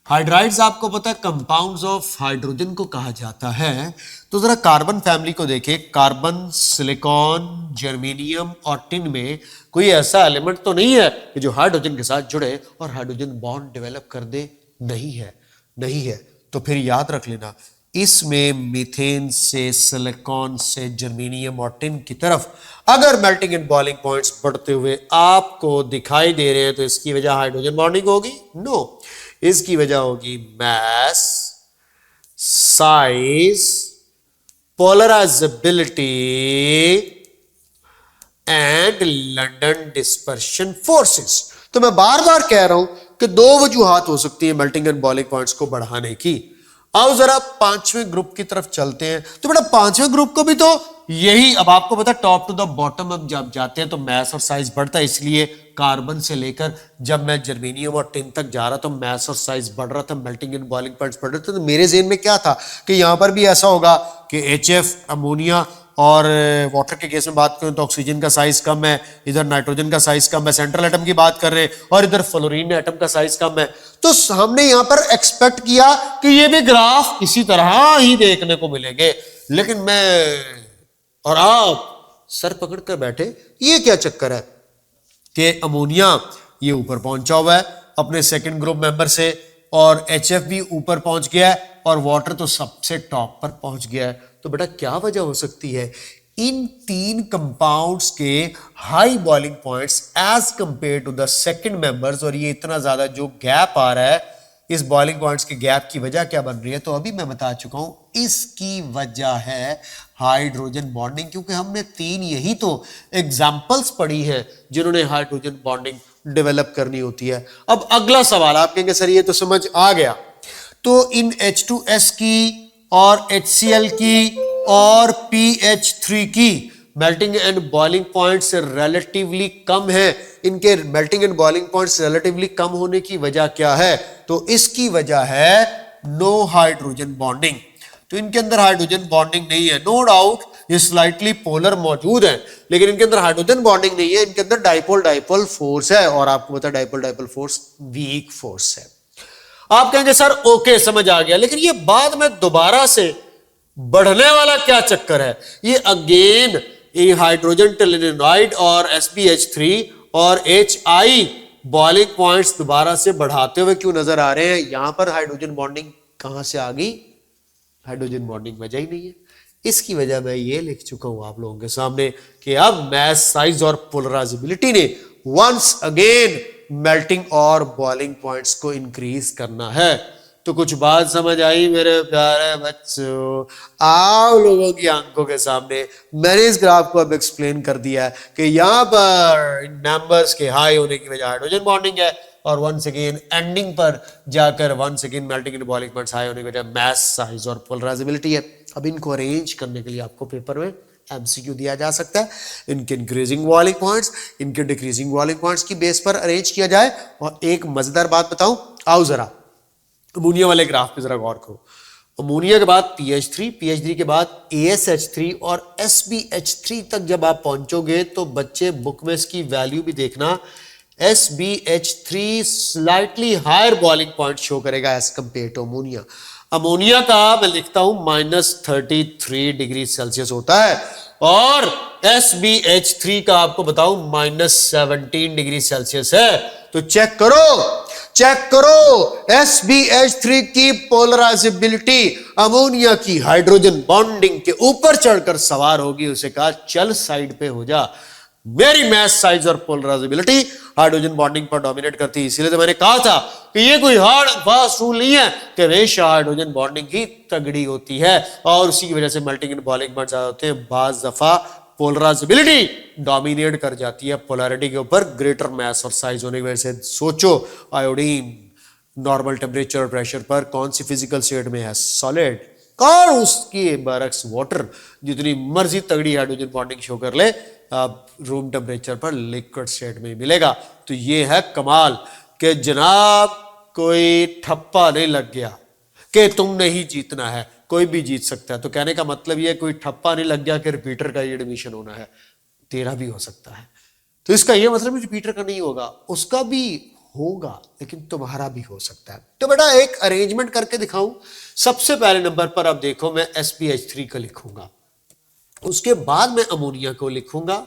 Hydrides आपको पता है कंपाउंड्स ऑफ हाइड्रोजन को कहा जाता है। तो जरा कार्बन फैमिली को देखें, कार्बन, सिलिकॉन, जर्मेनियम और टिन में कोई ऐसा एलिमेंट तो नहीं है कि जो हाइड्रोजन के साथ जुड़े और हाइड्रोजन बॉन्ड डेवलप कर दे, नहीं है, नहीं है। तो फिर याद रख लेना, इसमें मीथेन से, सिलिकॉन से, जर्मेनियम और टिन की तरफ अगर मेल्टिंग एंड बॉइलिंग पॉइंट्स बढ़ते हुए आपको दिखाई दे रहे हैं तो इसकी वजह हाइड्रोजन बॉन्डिंग होगी? नो, इसकी वजह होगी mass, size, polarisability and London dispersion forces. तो मैं बार बार कह रहा हूं कि दो वजूहात हो सकती है मेल्टिंग एंड बॉइलिंग पॉइंट्स को बढ़ाने की। आओ जरा पांचवें ग्रुप की तरफ चलते हैं। तो बेटा पांचवें ग्रुप को भी तो यही, अब आपको पता टॉप टू द बॉटम अब जब जाते हैं तो मैस और साइज बढ़ता है, इसलिए कार्बन से लेकर जब मैं जर्मेनियम और टिन तक जा रहा था मैस और साइज बढ़ रहा था, मेल्टिंग एंड बॉइलिंग पॉइंट्स बढ़ रहे थे। तो मेरे जेहन में क्या था कि यहां पर भी ऐसा होगा कि HF, अमोनिया और वाटर के केस में बात करें तो ऑक्सीजन का साइज कम है, इधर नाइट्रोजन का साइज कम है, सेंट्रल एटम की बात कर रहे हैं, और इधर फ्लोरीन एटम का साइज कम है। तो हमने यहां पर एक्सपेक्ट किया कि ये भी ग्राफ इसी तरह ही देखने को मिलेंगे, लेकिन मैं और आप सर पकड़ कर बैठे, ये क्या चक्कर है कि अमोनिया ये ऊपर पहुंचा हुआ है अपने सेकंड ग्रुप मेंबर से, और HF भी ऊपर पहुंच गया है, और वाटर तो सबसे टॉप पर पहुंच गया है। तो बेटा क्या वजह हो सकती है इन तीन कंपाउंड्स के high boiling points as compare to the second members, और ये इतना ज्यादा जो गैप आ रहा है, इस बॉइलिंग पॉइंट्स के गैप की वजह क्या बन रही है? तो अभी मैं बता चुका हूं, इसकी वजह है हाइड्रोजन बॉन्डिंग, क्योंकि हमने तीन यही तो एग्जाम्पल्स पढ़ी है जिन्होंने हाइड्रोजन बॉन्डिंग डेवलप करनी होती है। अब अगला सवाल आप कहेंगे सर ये तो समझ आ गया, तो इन H2S की और HCl की और PH3 की melting and boiling points relatively कम है, इनके melting and boiling points relatively कम होने की वजह क्या है? तो इसकी वजह है नो हाइड्रोजन बॉन्डिंग। तो इनके अंदर हाइड्रोजन बॉन्डिंग नहीं है, नो डाउट ये स्लाइटली पोलर मौजूद है, लेकिन इनके अंदर हाइड्रोजन बॉन्डिंग नहीं है, इनके अंदर डाइपोल डाइपोल फोर्स है, और आपको पता है dipole dipole force weak force है। आप कहेंगे सर ओके समझ आ गया, लेकिन ये बाद में दोबारा से बढ़ने वाला क्या चक्कर है? ये अगेन ये हाइड्रोजन टेलिनाइड और SbH3 और HI बॉइलिंग पॉइंट्स दोबारा से बढ़ाते हुए क्यों नजर आ रहे हैं? यहां पर हाइड्रोजन बॉन्डिंग कहां से आ गई? हाइड्रोजन बॉन्डिंग वजह ही नहीं है। इसकी वजह मैं ये लिख चुका हूं आप लोगों के सामने कि अब मैस, साइज और पोलराइजेबिलिटी ने वंस अगेन मेल्टिंग और बॉइलिंग पॉइंट्स को इंक्रीज करना है। तो कुछ बात समझ आई मेरे प्यारे बच्चों? आप लोगों की आंखों के सामने मैंने इस ग्राफ को अब एक्सप्लेन कर दिया है कि यहां पर नंबर्स के हाई होने की वजह हाइड्रोजन बॉन्डिंग है, और वंस अगेन एंडिंग पर जाकर once again melting and boiling points high होने की वजह मैस, साइज और पोलराइजेबिलिटी है। अब इनको अरेंज करने के लिए आपको पेपर में MCQ दिया जा सकता है, इनके इंक्रीजिंग बॉइलिंग पॉइंट्स, इनके डिक्रीजिंग बॉइलिंग पॉइंट्स की बेस पर अरेंज किया जाए। और एक मजेदार बात बताऊं, आओ जरा अमोनिया वाले ग्राफ पे जरा गौर करो। अमोनिया के बाद PH3 के बाद ASH3 और SbH3 तक जब आप पहुंचोगे तो बच्चे बुक में इसकी वैल्यू भी देखना, SbH3 slightly higher boiling point show करेगा as compare to ammonia. Ammonia का मैं लिखता हूं -33 डिग्री सेल्सियस होता है, और SbH3 का आपको बताऊं -17 डिग्री सेल्सियस है। तो चेक करो SbH3 की पोलराइजेबिलिटी अमोनिया की हाइड्रोजन बॉन्डिंग के ऊपर चढ़कर सवार होगी। उसे कहा चल साइड पे हो जा, मेरी मैस, साइज और पोलराइजेबिलिटी हाइड्रोजन बॉन्डिंग पर डोमिनेट करती है। इसीलिए तो मैंने कहा था कि ये कोई हार्ड फास्ट रूल नहीं है कि हमेशा हाइड्रोजन बॉन्डिंग ही तगड़ी होती है, और उसी की वजह से मेल्टिंग एंड बॉइलिंग पॉइंट ज्यादा होते हैं। बाज दफा पोलराइजेबिलिटी डोमिनेट कर जाती है पोलैरिटी के ऊपर, ग्रेटर मैस और साइज होने की वजह से। सोचो आयोडीन, नॉर्मल टेम्परेचर और प्रेशर पर कौन सी फिजिकल स्टेट में है, सॉलिड, और उसकी बरक्स वाटर जितनी मर्जी तगड़ी हाइड्रोजन बॉन्डिंग शो कर ले आप रूम टेम्परेचर पर लिक्विड स्टेट में मिलेगा। तो ये है कमाल कि जनाब कोई ठप्पा नहीं लग गया कि तुमने ही जीतना है, कोई भी जीत सकता है। तो कहने का मतलब ये कोई ठप्पा नहीं लग गया कि रिपीटर का ही एडमिशन होना है, तेरा भी हो सकता है। तो इसका ये मतलब रिपीटर का नहीं होगा, उसका भी होगा लेकिन तुम्हारा भी हो सकता है। तो बेटा एक अरेंजमेंट करके दिखाऊं। सबसे पहले नंबर पर अब देखो मैं SpH3 को लिखूंगा, उसके बाद मैं अमोनिया को लिखूंगा,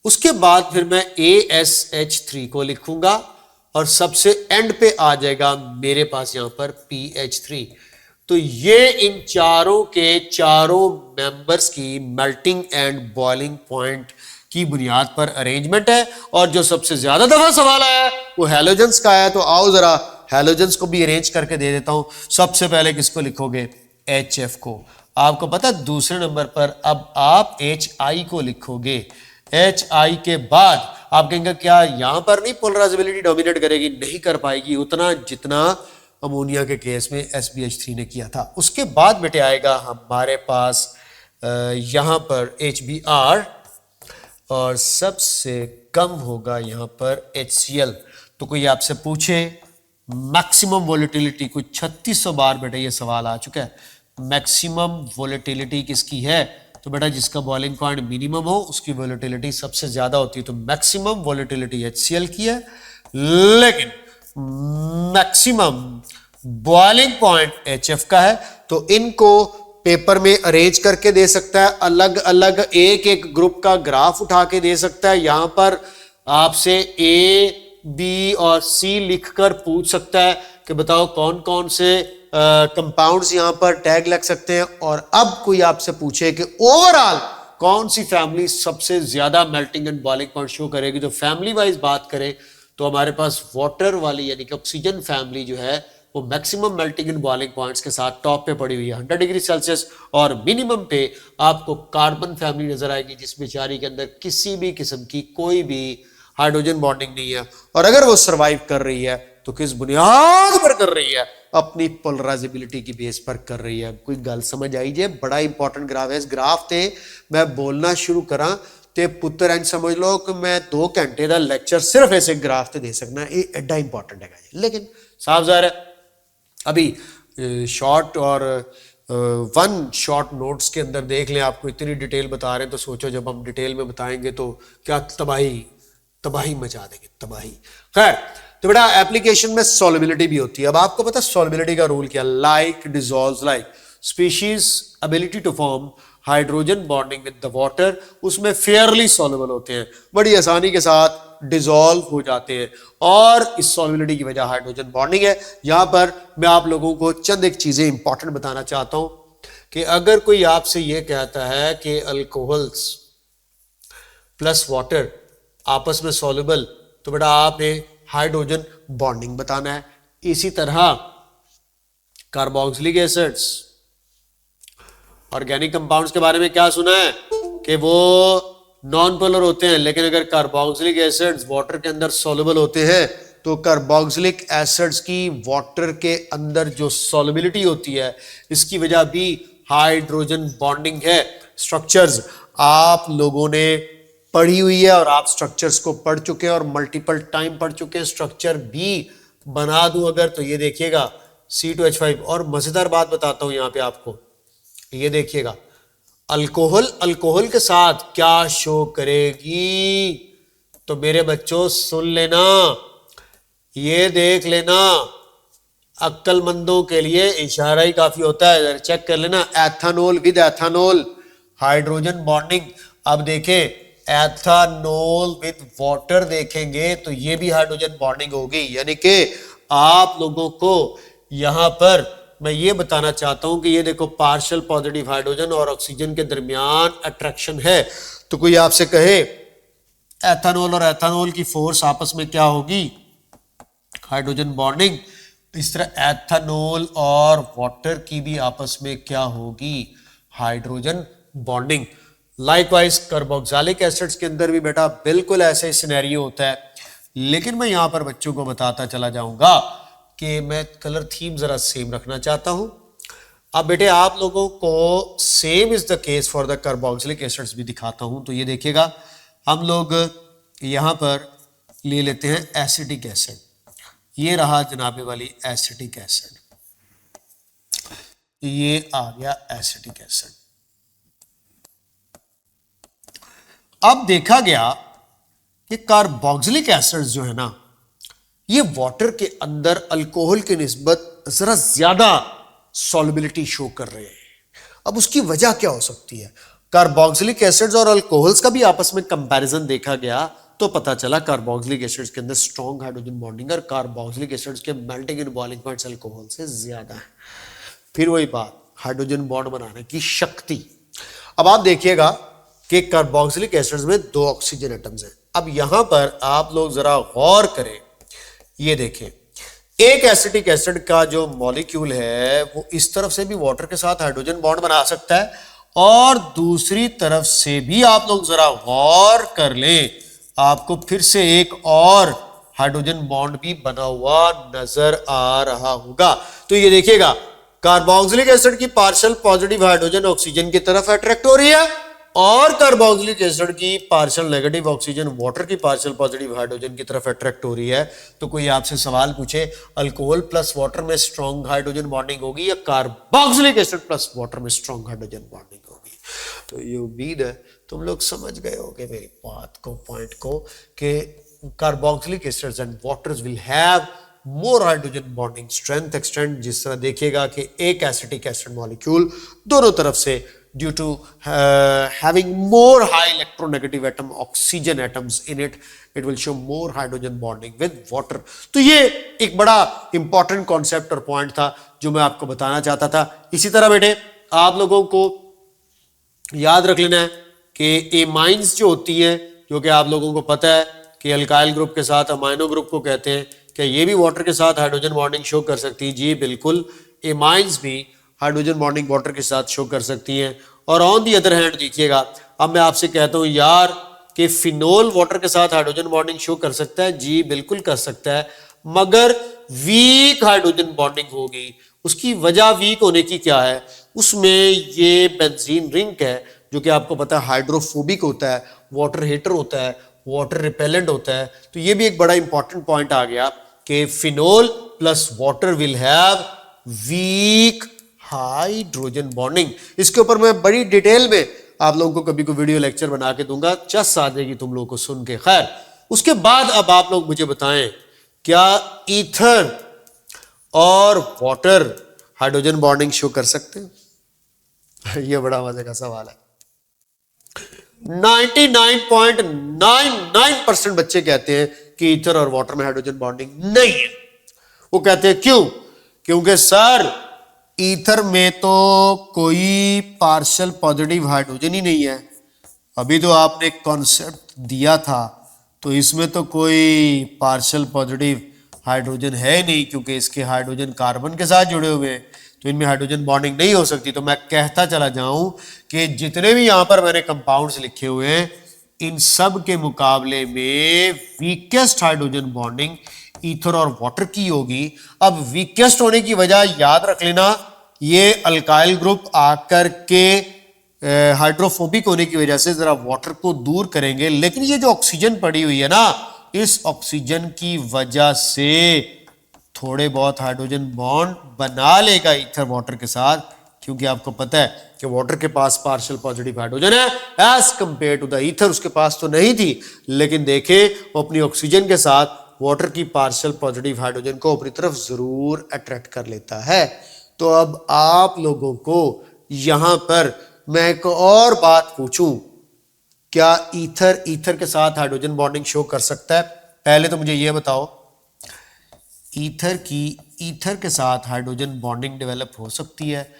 उसके बाद फिर मैं ASH3 को लिखूंगा और सबसे एंड पे आ जाएगा मेरे पास यहां पर PH3। तो ये इन चारों के चारों मेंबर्स की मेल्टिंग एंड बॉइलिंग पॉइंट की बुनियाद पर अरेंजमेंट है। और जो सबसे ज्यादा दफा सवाल आया है वो हैलोजेंस का है। तो आओ जरा हैलोजेंस को भी अरेंज करके दे देता हूं। सबसे पहले किसको लिखोगे, HF को। आपको पता दूसरे नंबर पर अब आप HI को लिखोगे। HI के बाद आप कहेंगे क्या यहां पर नहीं पोलराइजेबिलिटी डोमिनेट करेगी, नहीं कर पाएगी उतना जितना अमोनिया के केस में SbH3 ने किया था। उसके बाद बेटे आएगा हमारे पास यहां पर HBr और सबसे कम होगा यहां पर HCl। तो कोई आपसे पूछे मैक्सिमम वोलेटिलिटी, कुछ 3600 बार बेटा ये सवाल आ चुका है, मैक्सिमम वोलेटिलिटी किसकी है, तो बेटा जिसका बॉइलिंग पॉइंट मिनिमम हो उसकी वोलेटिलिटी सबसे ज्यादा होती है। तो मैक्सिमम वोलेटिलिटी HCl की है, लेकिन मैक्सिमम बॉइलिंग पॉइंट HF का है। तो इनको पेपर में अरेंज करके दे सकता है, अलग अलग एक एक ग्रुप का ग्राफ उठा के दे सकता है। यहां पर आपसे A, B और C लिखकर पूछ सकता है कि बताओ कौन कौन से कंपाउंड्स यहां पर टैग लग सकते हैं। और अब कोई आपसे पूछे कि ओवरऑल कौन सी फैमिली सबसे ज्यादा melting and boiling point show करेगी, तो फैमिली वाइज बात करें तो हमारे पास वाटर वाली यानी कि ऑक्सीजन फैमिली जो है वो maximum melting and boiling points के साथ टॉप पे पड़ी हुई है 100 डिग्री सेल्सियस, और मिनिमम पे आपको कार्बन फैमिली नजर आएगी जिस बेचारी के अंदर किसी भी किस्म की कोई भी हाइड्रोजन बॉन्डिंग नहीं है। और अगर वो सरवाइव कर रही है तो किस बुनियाद पर कर रही है, अपनी पोलराइजेबिलिटी की बेस पर कर रही है। कोई गल समझ आई जे, बड़ा इंपॉर्टेंट ग्राफ है। इस ग्राफ ते मैं बोलना शुरू करा ते पुत्र इंज समझ लो कि मैं 2 घंटे का लेक्चर सिर्फ ऐसे ग्राफ ते दे सकना, ये एडा इंपॉर्टेंट है। लेकिन साफ ज़ाहिर है अभी शॉर्ट और वन शॉर्ट नोट्स के अंदर देख लें, आपको इतनी डिटेल बता रहे हैं तो सोचो जब हम डिटेल में बताएंगे तो क्या तबाही मचा देंगे, तबाही। खैर तो बेटा एप्लीकेशन में सॉल्युबिलिटी भी होती है। अब आपको पता है सॉल्युबिलिटी का रूल क्या, like dissolves like, species ability to form hydrogen bonding with the water, उसमें फेयरली सॉल्युबल होते हैं, बड़ी आसानी के साथ डिसॉल्व हो जाते हैं। और इस सॉल्युबिलिटी की वजह हाइड्रोजन बॉन्डिंग है। यहां पर मैं आप लोगों को चंद एक चीजें इंपॉर्टेंट बताना चाहता हूं कि अगर कोई आपसे यह कहता है कि अल्कोहल्स प्लस वाटर आपस में सॉल्युबल, तो बेटा आपने हाइड्रोजन बॉन्डिंग बताना है। इसी तरह कार्बोक्सिलिक एसिड्स, ऑर्गेनिक कंपाउंड्स के बारे में क्या सुना है कि वो नॉन पोलर होते हैं, लेकिन अगर कार्बोक्सिलिक एसिड्स वाटर के अंदर सॉल्युबल होते हैं तो कार्बोक्सिलिक एसिड्स की वाटर के अंदर जो सॉल्युबिलिटी होती है इसकी वजह भी हाइड्रोजन बॉन्डिंग है। स्ट्रक्चर्स आप लोगों ने पढ़ी हुई है और आप स्ट्रक्चर्स को पढ़ चुके हैं और मल्टीपल टाइम पढ़ चुके हैं। स्ट्रक्चर भी बना दूं अगर तो ये देखिएगा C2H5। और मजेदार बात बताता हूं यहां पे आपको, ये देखिएगा अल्कोहल के साथ क्या शो करेगी, तो मेरे बच्चों सुन लेना, ये देख लेना, अक्लमंदों के लिए इशारा ही काफी होता है, चेक कर लेना। Ethanol with ethanol hydrogen bonding. अब देखें एथानॉल विद वाटर देखेंगे तो ये भी हाइड्रोजन बॉन्डिंग होगी, यानी कि आप लोगों को यहां पर मैं ये बताना चाहता हूं कि ये देखो पार्शियल पॉजिटिव हाइड्रोजन और ऑक्सीजन के दरमियान अट्रैक्शन है। तो कोई आपसे कहे एथानॉल और एथानॉल की फोर्स आपस में क्या होगी, हाइड्रोजन बॉन्डिंग, इस तरह एथानॉल और वाटर की भी आपस में क्या होगी, hydrogen bonding. Likewise carboxylic acids के अंदर भी बेटा बिल्कुल ऐसे सिनेरियो होता है। लेकिन मैं यहां पर बच्चों को बताता चला जाऊंगा कि मैं कलर थीम जरा सेम रखना चाहता हूं। अब बेटे आप लोगों को same is the case for the carboxylic acids भी दिखाता हूं। तो ये देखिएगा, हम लोग यहां पर ले लेते हैं एसिटिक एसिड। ये रहा जनाबे वाली एसिटिक एसिड, ये आ गया एसिटिक एसिड। अब देखा गया कि कार्बोक्सिलिक एसिड्स जो है ना, ये वाटर के अंदर अल्कोहल की निस्बत जरा ज्यादा सॉल्युबिलिटी शो कर रहे हैं। अब उसकी वजह क्या हो सकती है? कार्बोक्सिलिक एसिड्स और अल्कोहल्स का भी आपस में कंपैरिजन देखा गया तो पता चला कार्बोक्सिलिक एसिड्स के अंदर स्ट्रॉन्ग हाइड्रोजन बॉन्डिंग और कार्बोक्सिलिक एसिड्स के melting and boiling points alcohol से ज्यादा है। फिर वही बात, हाइड्रोजन बॉन्ड बनाने की शक्ति। अब आप देखिएगा कि कार्बोक्सिलिक एसिड्स में 2 ऑक्सीजन एटम्स हैं। अब यहां पर आप लोग जरा गौर करें, ये देखें, एक एसिटिक एसिड का जो मॉलिक्यूल है वो इस तरफ से भी वाटर के साथ हाइड्रोजन बॉन्ड बना सकता है और दूसरी तरफ से भी आप लोग जरा गौर कर लें, आपको फिर से एक और हाइड्रोजन बॉन्ड भी बना हुआ नजर आ रहा होगा। तो ये देखिएगा, कार्बोक्सिलिक एसिड की पार्शियल पॉजिटिव हाइड्रोजन ऑक्सीजन की तरफ अट्रैक्ट हो रही है और कार्बोक्सिलिक एसिड की पार्शियल नेगेटिव ऑक्सीजन वाटर की पार्शियल पॉजिटिव हाइड्रोजन की तरफ अट्रैक्ट हो रही है। तो कोई आपसे सवाल पूछे अल्कोहल प्लस वाटर में स्ट्रॉन्ग हाइड्रोजन बॉन्डिंग होगी या कार्बोक्सिलिक एसिड प्लस वाटर में स्ट्रॉन्ग हाइड्रोजन बॉन्डिंग होगी? तो ये उम्मीद है तुम लोग समझ गए होंगे मेरी बात को, पॉइंट को, कि carboxylic acids and waters will have more hydrogen bonding strength extend. जिस तरह देखिएगा कि एक एसिटिक एसिड मॉलिक्यूल दोनों तरफ से due to having more high electronegative atom oxygen atoms in it, it will show more hydrogen bonding with water। तो ये एक बड़ा इंपॉर्टेंट कॉन्सेप्ट और पॉइंट था जो मैं आपको बताना चाहता था। इसी तरह बेटे आप लोगों को याद रख लेना है कि एमाइंस जो होती है, जो कि आप लोगों को पता है कि अल्काइल ग्रुप के साथ अमाइनो ग्रुप को कहते हैं, क्या ये भी वाटर के साथ हाइड्रोजन बॉन्डिंग शो कर सकती है? जी बिल्कुल, एमाइंस भी हाइड्रोजन बॉन्डिंग वाटर के साथ शो कर सकती हैं। और ऑन दी अदर हैंड देखिएगा, अब मैं आपसे कहता हूं यार कि फिनोल वाटर के साथ हाइड्रोजन बॉन्डिंग शो कर सकता है। जी बिल्कुल कर सकता है, मगर वीक हाइड्रोजन बॉन्डिंग होगी। उसकी वजह वीक होने की क्या है? उसमें ये बेंजीन रिंग है जो कि आपको पता है हाइड्रोफोबिक होता है, वाटर हीटर होता है, वाटर रिपेलेंट होता है। तो ये भी एक बड़ा इंपॉर्टेंट पॉइंट आ गया कि phenol plus water will have week hydrogen bonding. इसके ऊपर मैं बड़ी डिटेल में आप लोगों को कभी को वीडियो लेक्चर बना के दूंगा, चस आ जाएगी तुम लोगों को सुन के। खैर, उसके बाद अब आप लोग मुझे बताएं, क्या ईथर और वाटर हाइड्रोजन बॉन्डिंग शो कर सकते हैं? यह बड़ा मजे का सवाल है। 99.99% बच्चे कहते हैं कि ईथर और वाटर में हाइड्रोजन बॉन्डिंग नहीं है। वो कहते हैं क्यों? क्योंकि सर ईथर में तो कोई पार्शियल पॉजिटिव हाइड्रोजन ही नहीं है। अभी तो आपने कॉन्सेप्ट दिया था, तो इसमें तो कोई पार्शियल पॉजिटिव हाइड्रोजन है ही नहीं, क्योंकि इसके हाइड्रोजन कार्बन के साथ जुड़े हुए हैं, तो इनमें हाइड्रोजन बॉन्डिंग नहीं हो सकती। तो मैं कहता चला जाऊं कि जितने भी यहां पर मैंने कंपाउंड्स लिखे हुए हैं, इन सब के मुकाबले में वीकेस्ट हाइड्रोजन बॉन्डिंग ईथर और वाटर की होगी। अब वीकेस्ट होने की वजह याद रख लेना, ये अल्काइल ग्रुप आकर के हाइड्रोफोबिक होने की वजह से जरा वाटर को दूर करेंगे, लेकिन ये जो ऑक्सीजन पड़ी हुई है ना, इस ऑक्सीजन की वजह से थोड़े बहुत हाइड्रोजन बॉन्ड बना लेगा ईथर वाटर के साथ, क्योंकि आपको पता है कि वाटर के पास पार्शियल पॉजिटिव हाइड्रोजन है as compare to the ether. उसके पास तो नहीं थी, लेकिन देखे वो अपनी ऑक्सीजन के साथ वाटर की पार्शियल पॉजिटिव हाइड्रोजन को अपनी तरफ जरूर अट्रैक्ट कर लेता है। तो अब आप लोगों को यहां पर मैं एक और बात पूछूं, क्या ईथर के साथ हाइड्रोजन बॉन्डिंग शो कर सकता है? पहले तो मुझे यह बताओ, ईथर के साथ हाइड्रोजन बॉन्डिंग डेवलप हो सकती है?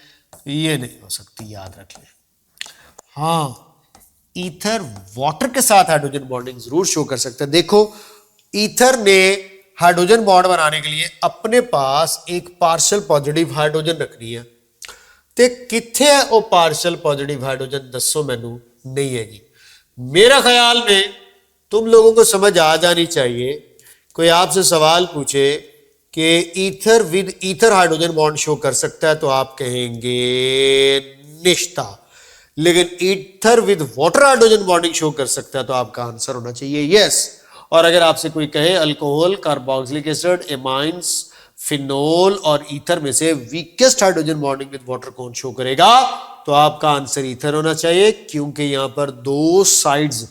ये नहीं हो सकती, याद रख लें। हाँ, ईथर वाटर के साथ हाइड्रोजन बॉन्डिंग जरूर शो कर सकता है। देखो, ईथर ने हाइड्रोजन बॉन्ड बनाने के लिए अपने पास एक पार्शियल पॉजिटिव हाइड्रोजन रखनी है, ते किथे है वो पार्शियल पॉजिटिव हाइड्रोजन? दसो मैनू। नहीं हैगी। मेरा ख्याल में तुम लोगों को समझ आ जानी चाहिए। कोई आपसे सवाल पूछे कि ether with ether hydrogen bond show कर सकता है तो आप कहेंगे निश्ता, लेकिन ether with water hydrogen bonding show कर सकता है तो आपका आंसर होना चाहिए यस। और अगर आपसे कोई कहे alcohol, carboxylic acid, amines, phenol और ईथर में से weakest hydrogen bonding with water कौन शो करेगा, तो आपका आंसर ईथर होना चाहिए, क्योंकि यहां पर दो साइड्स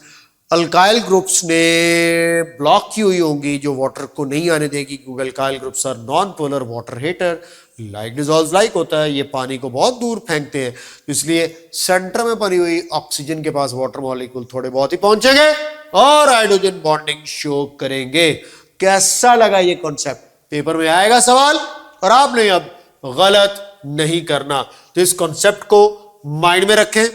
अल्काइल ग्रुप्स ने ब्लॉक की हुई होंगी जो वाटर को नहीं आने देगी, क्योंकि alkyl groups are non polar water hater, like dissolve like होता है, ये पानी को बहुत दूर फेंकते हैं, तो इसलिए सेंटर में बनी हुई ऑक्सीजन के पास वाटर मॉलिक्यूल थोड़े बहुत ही पहुंचेंगे और हाइड्रोजन बॉन्डिंग शो करेंगे। कैसा लगा ये कॉन्सेप्ट? पेपर में आएगा सवाल और आपने अब गलत नहीं करना। तो इस कॉन्सेप्ट को माइंड में रखें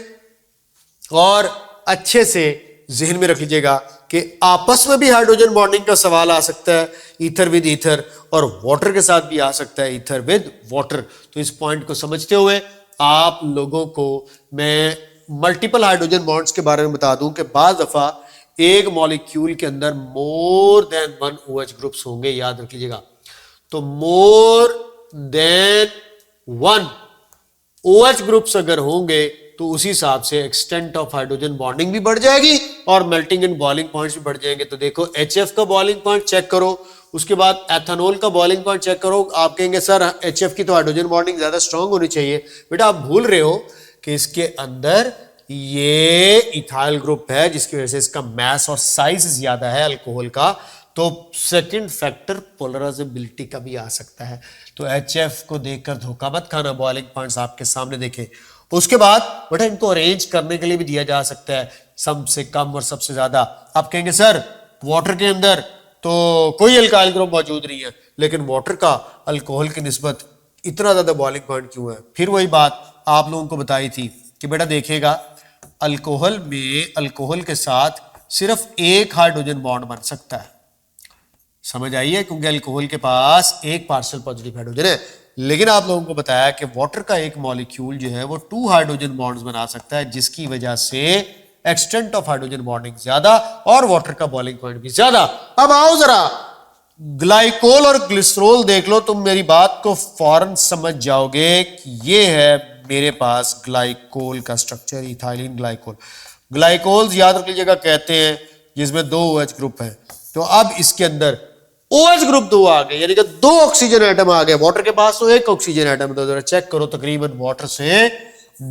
और अच्छे से जहन में रख लीजिएगा कि आपस में भी हाइड्रोजन बॉन्डिंग का सवाल आ सकता है, ईथर विद ईथर, और वाटर के साथ भी आ सकता है, ईथर विद वाटर। तो इस पॉइंट को समझते हुए आप लोगों को मैं मल्टीपल हाइड्रोजन बॉन्ड्स के बारे में बता दूं कि बाज दफा एक मॉलिक्यूल के अंदर more than one OH groups होंगे, याद रख लीजिएगा। तो more than one OH groups अगर होंगे तो उसी हिसाब से एक्सटेंट ऑफ हाइड्रोजन बॉन्डिंग भी बढ़ जाएगी और मेल्टिंग एंड बॉइलिंग पॉइंट्स भी बढ़ जाएंगे। तो देखो HF का बॉइलिंग पॉइंट चेक करो, उसके बाद एथेनॉल का बॉइलिंग पॉइंट चेक करो। आप कहेंगे सर HF की तो हाइड्रोजन बॉन्डिंग ज्यादा स्ट्रांग होनी चाहिए। बेटा आप भूल रहे हो कि इसके अंदर ये इथाइल ग्रुप है जिसकी वजह से इसका मास और साइज ज्यादा है अल्कोहल का, तो सेकंड फैक्टर पोलराइजेबिलिटी का भी आ सकता है। तो HF को देखकर धोखा मत खाना, बॉइलिंग पॉइंट्स आपके सामने देखें। उसके बाद बेटा इनको अरेंज करने के लिए भी दिया जा सकता है, सबसे कम और सबसे ज्यादा। आप कहेंगे सर वाटर के अंदर तो कोई अल्काइल ग्रुप मौजूद नहीं है, लेकिन वाटर का अल्कोहल की निस्बत इतना ज्यादा बॉइलिंग पॉइंट क्यों है? फिर वही बात आप लोगों को बताई थी कि बेटा देखिएगा अल्कोहल में अल्कोहल के साथ सिर्फ एक हाइड्रोजन बॉन्ड बन सकता है, समझ आइए, क्योंकि अल्कोहल के पास एक पार्शियल पॉजिटिव हाइड्रोजन है। लेकिन आप लोगों को बताया कि वाटर का एक मॉलिक्यूल जो है वो 2 हाइड्रोजन बॉन्ड्स बना सकता है, जिसकी वजह से एक्सटेंट ऑफ हाइड्रोजन बॉन्डिंग ज्यादा और वाटर का बॉइलिंग पॉइंट भी ज्यादा। अब आओ जरा ग्लाइकोल और ग्लिसरॉल देख लो, तुम मेरी बात को फौरन समझ जाओगे कि ये है मेरे पास ग्लाइकोल का स्ट्रक्चर, इथाइलिन ग्लाइकोल। ग्लाइकोल्स याद रख लीजिएगा कहते हैं जिसमें 2 OH ग्रुप है। तो अब इसके अंदर OH ग्रुप 2 आ गए, यानी कि 2 ऑक्सीजन एटम आ गए। वाटर के पास तो 1 ऑक्सीजन एटम, तो जरा चेक करो तकरीबन वाटर से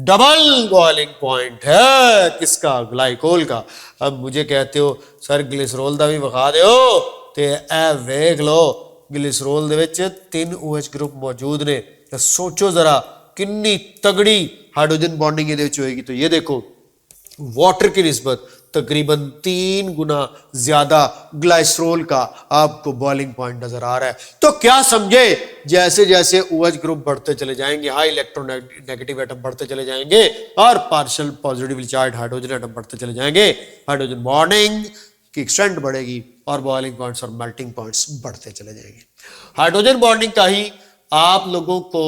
डबल बॉइलिंग पॉइंट है किसका? ग्लाइकोल का। अब मुझे कहते हो सर ग्लिसरॉल का भी विखा दो, ते ए वेख लो ग्लिसरॉल दे विच 3 OH ग्रुप मौजूद ने। तो सोचो जरा कितनी तगड़ी हाइड्रोजन बॉन्डिंग ये होगी। तो ये देखो वाटर की निस्बत तकरीबन 3 गुना ज्यादा ग्लाइसरॉल का आपको बॉइलिंग पॉइंट नजर आ रहा है। तो क्या समझे, जैसे जैसे OH ग्रुप बढ़ते चले जाएंगे, हाई इलेक्ट्रोनेगेटिव एटम बढ़ते चले जाएंगे और partial positively charge hydrogen atom बढ़ते चले जाएंगे, हाइड्रोजन बॉन्डिंग की एक्सटेंट बढ़ेगी और बॉइलिंग पॉइंट्स और मेल्टिंग पॉइंट्स बढ़ते चले जाएंगे। हाइड्रोजन बॉन्डिंग का ही आप लोगों को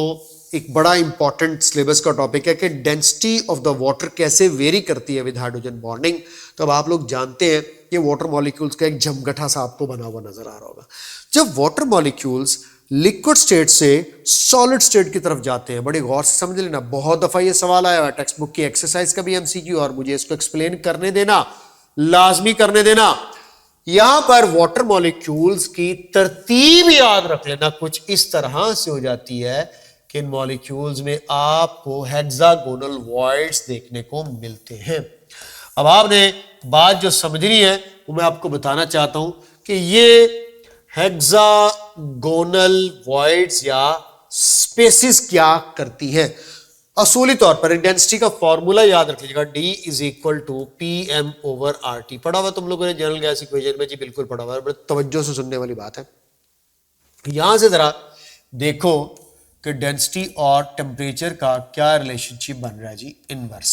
एक बड़ा इंपॉर्टेंट सिलेबस का टॉपिक है कि डेंसिटी ऑफ द वाटर कैसे वेरी करती है विद हाइड्रोजन बॉन्डिंग। तो अब आप लोग जानते हैं कि वाटर मॉलिक्यूल्स का एक जमगठा सा आपको बना हुआ नजर आ रहा होगा। जब वाटर मॉलिक्यूल्स लिक्विड स्टेट से सॉलिड स्टेट की तरफ जाते हैं, बड़े गौर से समझ लेना, बहुत दफा ये सवाल आया है टेक्स्ट बुक की एक्सरसाइज का भी MCQ, और मुझे इसको एक्सप्लेन करने देना, लाजमी करने देना। यहां पर वाटर मॉलिक्यूल्स की तरतीब याद रख लेना, कुछ इस तरह से हो जाती है कि इन मॉलिक्यूल्स में आपको हेक्सागोनल वॉइड्स देखने को मिलते हैं। अब आपने बात जो समझनी है वो मैं आपको बताना चाहता हूं कि ये हेक्सागोनल वॉइड्स या स्पेसिस क्या करती हैं। असूली तौर पर डेंसिटी का फॉर्मूला याद रख लीजिएगा, D = PM/RT। पढ़ा हुआ तुम लोगों ने जनरल गैस इक्वेशन में? जी बिल्कुल पढ़ा हुआ है, बड़े तवज्जो से सुनने वाली बात है। यहां से जरा देखो कि डेंसिटी और टेम्परेचर का क्या रिलेशनशिप बन रहा है जी, इनवर्स।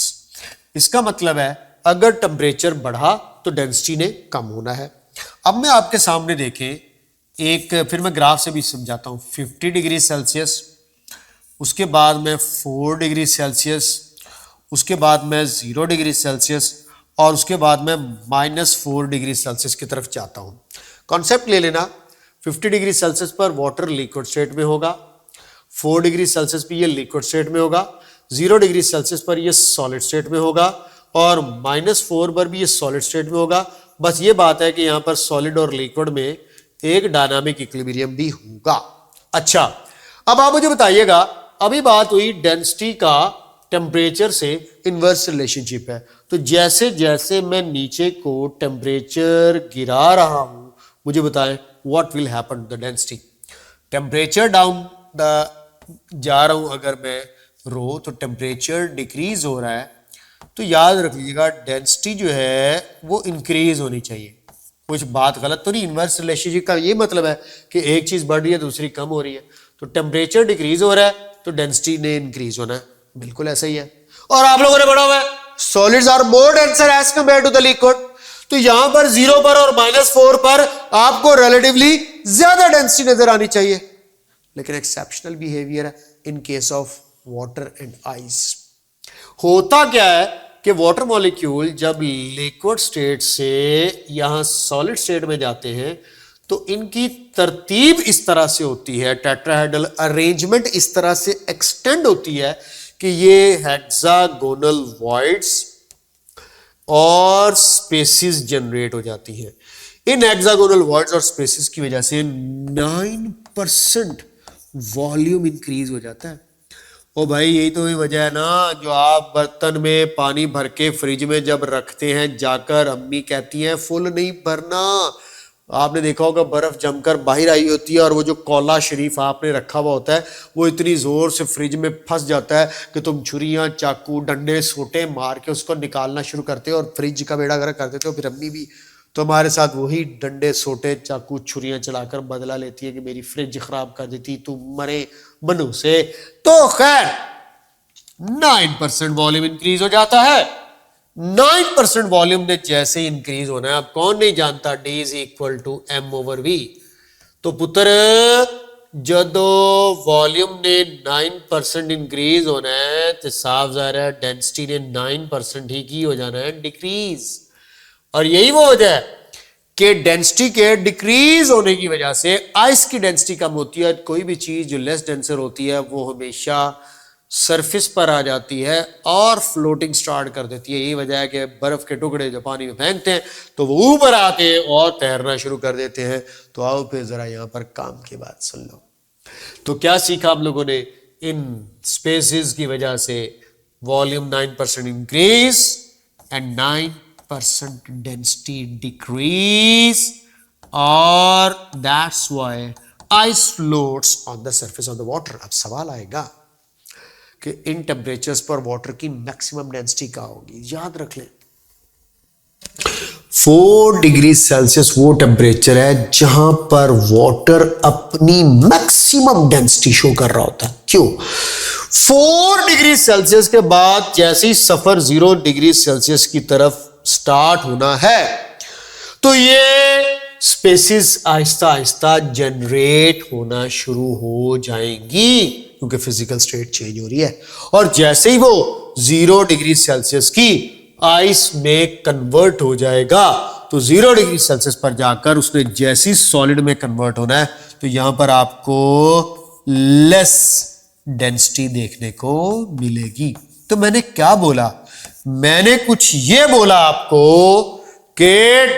इसका मतलब है अगर टेम्परेचर बढ़ा तो डेंसिटी ने कम होना है। अब मैं आपके सामने देखें एक, फिर मैं ग्राफ से भी समझाता हूं। 50 डिग्री सेल्सियस, उसके बाद मैं 4 डिग्री सेल्सियस, उसके बाद मैं 0 डिग्री सेल्सियस, और उसके बाद मैं -4 डिग्री सेल्सियस की तरफ जाता हूं। कॉन्सेप्ट ले लेना, 50 डिग्री सेल्सियस पर वाटर लिक्विड स्टेट में होगा, 4 डिग्री सेल्सियस पर ये लिक्विड स्टेट में होगा, 0 डिग्री सेल्सियस पर ये सॉलिड स्टेट में होगा और -4 पर भी ये सॉलिड स्टेट में होगा। बस ये बात है कि यहां पर सॉलिड और लिक्विड में एक डायनामिक इक्विलिब्रियम भी होगा। अच्छा, अब आप मुझे बताइएगा, अभी बात हुई डेंसिटी का टेम्परेचर से इनवर्स रिलेशनशिप है, तो जैसे जैसे मैं नीचे को टेम्परेचर गिरा रहा हूं, मुझे बताएं what will happen to the density. Temperature down the जा रहा हूं अगर मैं रो, तो टेम्परेचर डिक्रीज हो रहा है, तो याद रख लीजिएगा डेंसिटी जो है वो इंक्रीज होनी चाहिए। कुछ बात गलत तो नहीं, इनवर्स रिलेशनशिप का ये मतलब है कि एक चीज बढ़ रही है दूसरी कम हो रही है, तो टेम्परेचर डिक्रीज हो रहा है तो डेंसिटी ने इंक्रीज होना है, बिल्कुल ऐसा ही है। और आप लोगों ने पढ़ा हुआ है solids are more denser as compare to the liquid, तो यहां पर 0 पर और -4 पर आपको रिलेटिवली ज्यादा डेंसिटी नजर आनी चाहिए, लेकिन एक्सेप्शनल बिहेवियर है in case of water and ice. होता क्या है कि वाटर मॉलिक्यूल जब लिक्विड स्टेट से यहां सॉलिड स्टेट में जाते हैं तो इनकी तरतीब इस तरह से होती है, टेट्राहेड्रल अरेंजमेंट इस तरह से एक्सटेंड होती है कि ये हेक्सागोनल वॉइड्स और स्पेसिस जनरेट हो जाती हैं। इन हेक्सागोनल वॉइड्स और स्पेसिस की वजह से 9% वॉल्यूम इंक्रीज हो जाता है। ओ भाई, यही तो वजह है ना, जो आप बर्तन में पानी भर के फ्रिज में जब रखते हैं जाकर, अम्मी कहती हैं फुल नहीं भरना। आपने देखा होगा बर्फ जमकर बाहर आई होती है और वो जो कोला शरीफ आपने रखा हुआ होता है वो इतनी जोर से फ्रिज में फंस जाता है कि तुम छुरियां, चाकू, डंडे, सोटे मार के उसको निकालना शुरू करते हो और फ्रिज का बेड़ा गर्क कर देते हो। फिर अम्मी भी तुम्हारे साथ वही डंडे, सोटे, चाकू, छुरियां चलाकर बदला लेती है कि मेरी फ्रिज खराब कर देती, तू मरे मनु से। तो खैर 9% वॉल्यूम इंक्रीज हो जाता है। 9% वॉल्यूम ने जैसे इंक्रीज होना है, अब कौन नहीं जानता D is equal to M/V। तो पुत्र जदो वॉल्यूम ने 9% इंक्रीज होना है तो साफ जाहिर है डेंसिटी ने 9% ही की हो जाना है डिक्रीज। और यही वो वजह है कि डेंसिटी के डिक्रीज होने की वजह से आइस की डेंसिटी कम होती है। कोई भी चीज जो लेस डेंसर होती है वो हमेशा सरफेस पर आ जाती है और फ्लोटिंग स्टार्ट कर देती है। यही वजह है कि बर्फ के टुकड़े जो पानी में फेंकते हैं तो वो ऊपर आके और तैरना शुरू कर देते हैं। तो आओ फिर जरा यहां पर काम की बात सुन लो। तो क्या सीखा हम लोगों ने, इन स्पेसिस की वजह से volume 9% increase and 9% density decrease, और that's why ice floats on the surface of the water. अब सवाल आएगा कि इन टेम्परेचर्स पर वाटर की मैक्सिमम डेंसिटी क्या होगी। याद रख लें 4 डिग्री सेल्सियस वो टेम्परेचर है जहां पर वाटर अपनी मैक्सिमम डेंसिटी शो कर रहा होता है। क्यों? 4 डिग्री सेल्सियस के बाद जैसे ही सफर 0 डिग्री सेल्सियस की तरफ स्टार्ट होना है तो ये स्पेसिस आहिस्ता आहिस्ता जनरेट होना शुरू हो जाएंगी, क्योंकि फिजिकल स्टेट चेंज हो रही है। और जैसे ही वो 0 डिग्री सेल्सियस की आइस में कन्वर्ट हो जाएगा तो 0 डिग्री सेल्सियस पर जाकर उसने जैसी सॉलिड में कन्वर्ट होना है तो यहां पर आपको लेस डेंसिटी देखने को मिलेगी। तो मैंने क्या बोला, मैंने कुछ ये बोला आपको कि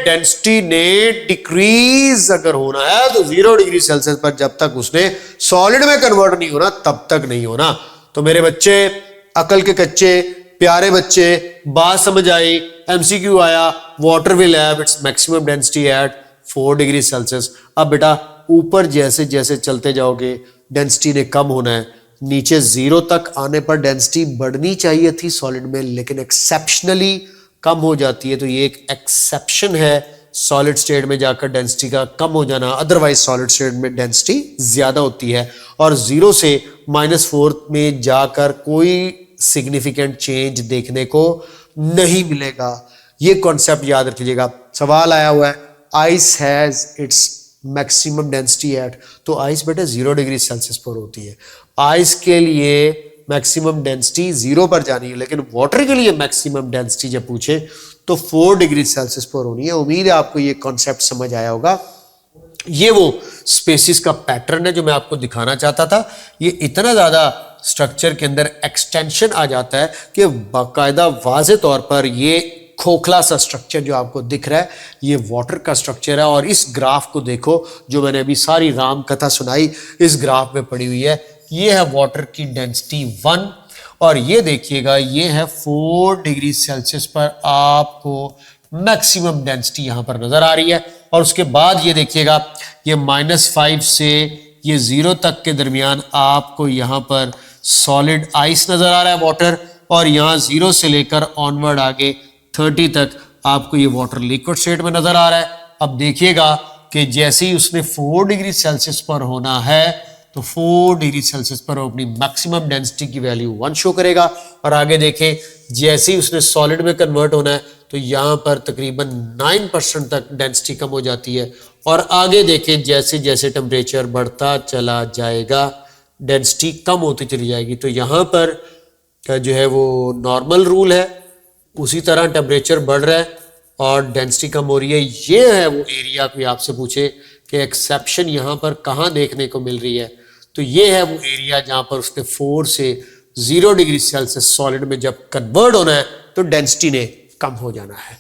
डेंसिटी ने डिक्रीज अगर होना है तो 0 डिग्री सेल्सियस पर जब तक उसने सॉलिड में कन्वर्ट नहीं होना तब तक नहीं होना। तो मेरे बच्चे, अकल के कच्चे प्यारे बच्चे, बात समझ आई, MCQ आया, water will have its maximum density at 4 degree Celsius. अब बेटा ऊपर जैसे जैसे चलते जाओगे डेंसिटी ने कम होना है, नीचे 0 तक आने पर डेंसिटी बढ़नी चाहिए थी सॉलिड में, लेकिन एक्सेप्शनली कम हो जाती है। तो ये एक एक्सेप्शन है सॉलिड स्टेट में जाकर डेंसिटी का कम हो जाना, अदरवाइज सॉलिड स्टेट में डेंसिटी ज्यादा होती है। और 0 से -4 में जाकर कोई सिग्निफिकेंट चेंज देखने को नहीं मिलेगा। ये कॉन्सेप्ट याद रख लीजिएगा। सवाल आया हुआ है ice has its maximum density at, तो आइस बेटा 0 डिग्री सेल्सियस पर होती है। आइस के लिए मैक्सिमम डेंसिटी 0 पर जानी है, लेकिन वाटर के लिए मैक्सिमम डेंसिटी जब पूछे तो 4 डिग्री सेल्सियस पर होनी है। उम्मीद है आपको ये कॉन्सेप्ट समझ आया होगा। ये वो स्पेसिस का पैटर्न है जो मैं आपको दिखाना चाहता था। ये इतना ज़्यादा स्ट्रक्चर के अंदर एक्सटेंशन आ जाता है कि बाकायदा वाज़े तौर पर ये खोखला सा स्ट्रक्चर जो आपको दिख रहा है ये वाटर का स्ट्रक्चर है। और इस ग्राफ को देखो जो मैंने अभी सारी राम कथा सुनाई इस ग्राफ में पड़ी हुई है। ये है वाटर की डेंसिटी 1 और ये देखिएगा ये है 4 डिग्री सेल्सियस पर आपको मैक्सिमम डेंसिटी यहां पर नजर आ रही है। और उसके बाद ये देखिएगा ये -5 से ये 0 तक के दरमियान आपको यहां पर सॉलिड आइस नजर आ रहा है वाटर। और यहां 0 से लेकर ऑनवर्ड आगे 30 तक आपको ये वाटर लिक्विड स्टेट में नजर आ रहा है। अब देखिएगा कि जैसे ही उसने 4 डिग्री सेल्सियस पर होना है तो 4 डिग्री सेल्सियस पर अपनी मैक्सिमम डेंसिटी की वैल्यू 1 शो करेगा। और आगे देखें जैसे ही उसने सॉलिड में कन्वर्ट होना है तो यहाँ पर तकरीबन 9% तक डेंसिटी कम हो जाती है। और आगे देखें जैसे जैसे टेम्परेचर बढ़ता चला जाएगा डेंसिटी कम होती चली जाएगी। तो यहाँ पर जो है वो नॉर्मल रूल है, उसी तरह टेम्परेचर बढ़ रहा है और डेंसिटी कम हो रही है। ये है वो एरिया कोई आपसे पूछे कि एक्सेप्शन यहाँ पर कहाँ देखने को मिल रही है तो ये है वो एरिया जहाँ पर उसने 4 से 0 डिग्री सेल्सियस सॉलिड में जब कन्वर्ट होना है तो डेंसिटी ने कम हो जाना है।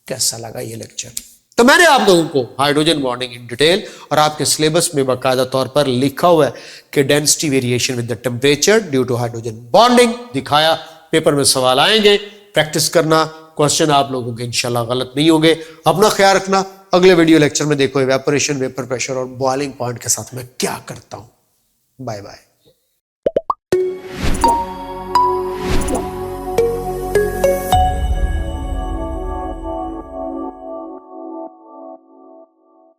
कैसा लगा ये लेक्चर? तो मैंने आप लोगों को हाइड्रोजन बॉन्डिंग इन डिटेल और आपके सिलेबस में बाकायदा तौर पर लिखा हुआ है कि density variation with the temperature due to hydrogen bonding दिखाया। पेपर में सवाल आएंगे, प्रैक्टिस करना, क्वेश्चन आप लोगों के इंशाल्लाह गलत नहीं होंगे। अपना ख्याल रखना। अगले वीडियो लेक्चर में देखो इवेपोरेशन, वेपर प्रेशर और बॉइलिंग पॉइंट के साथ मैं क्या करता हूं। Bye bye.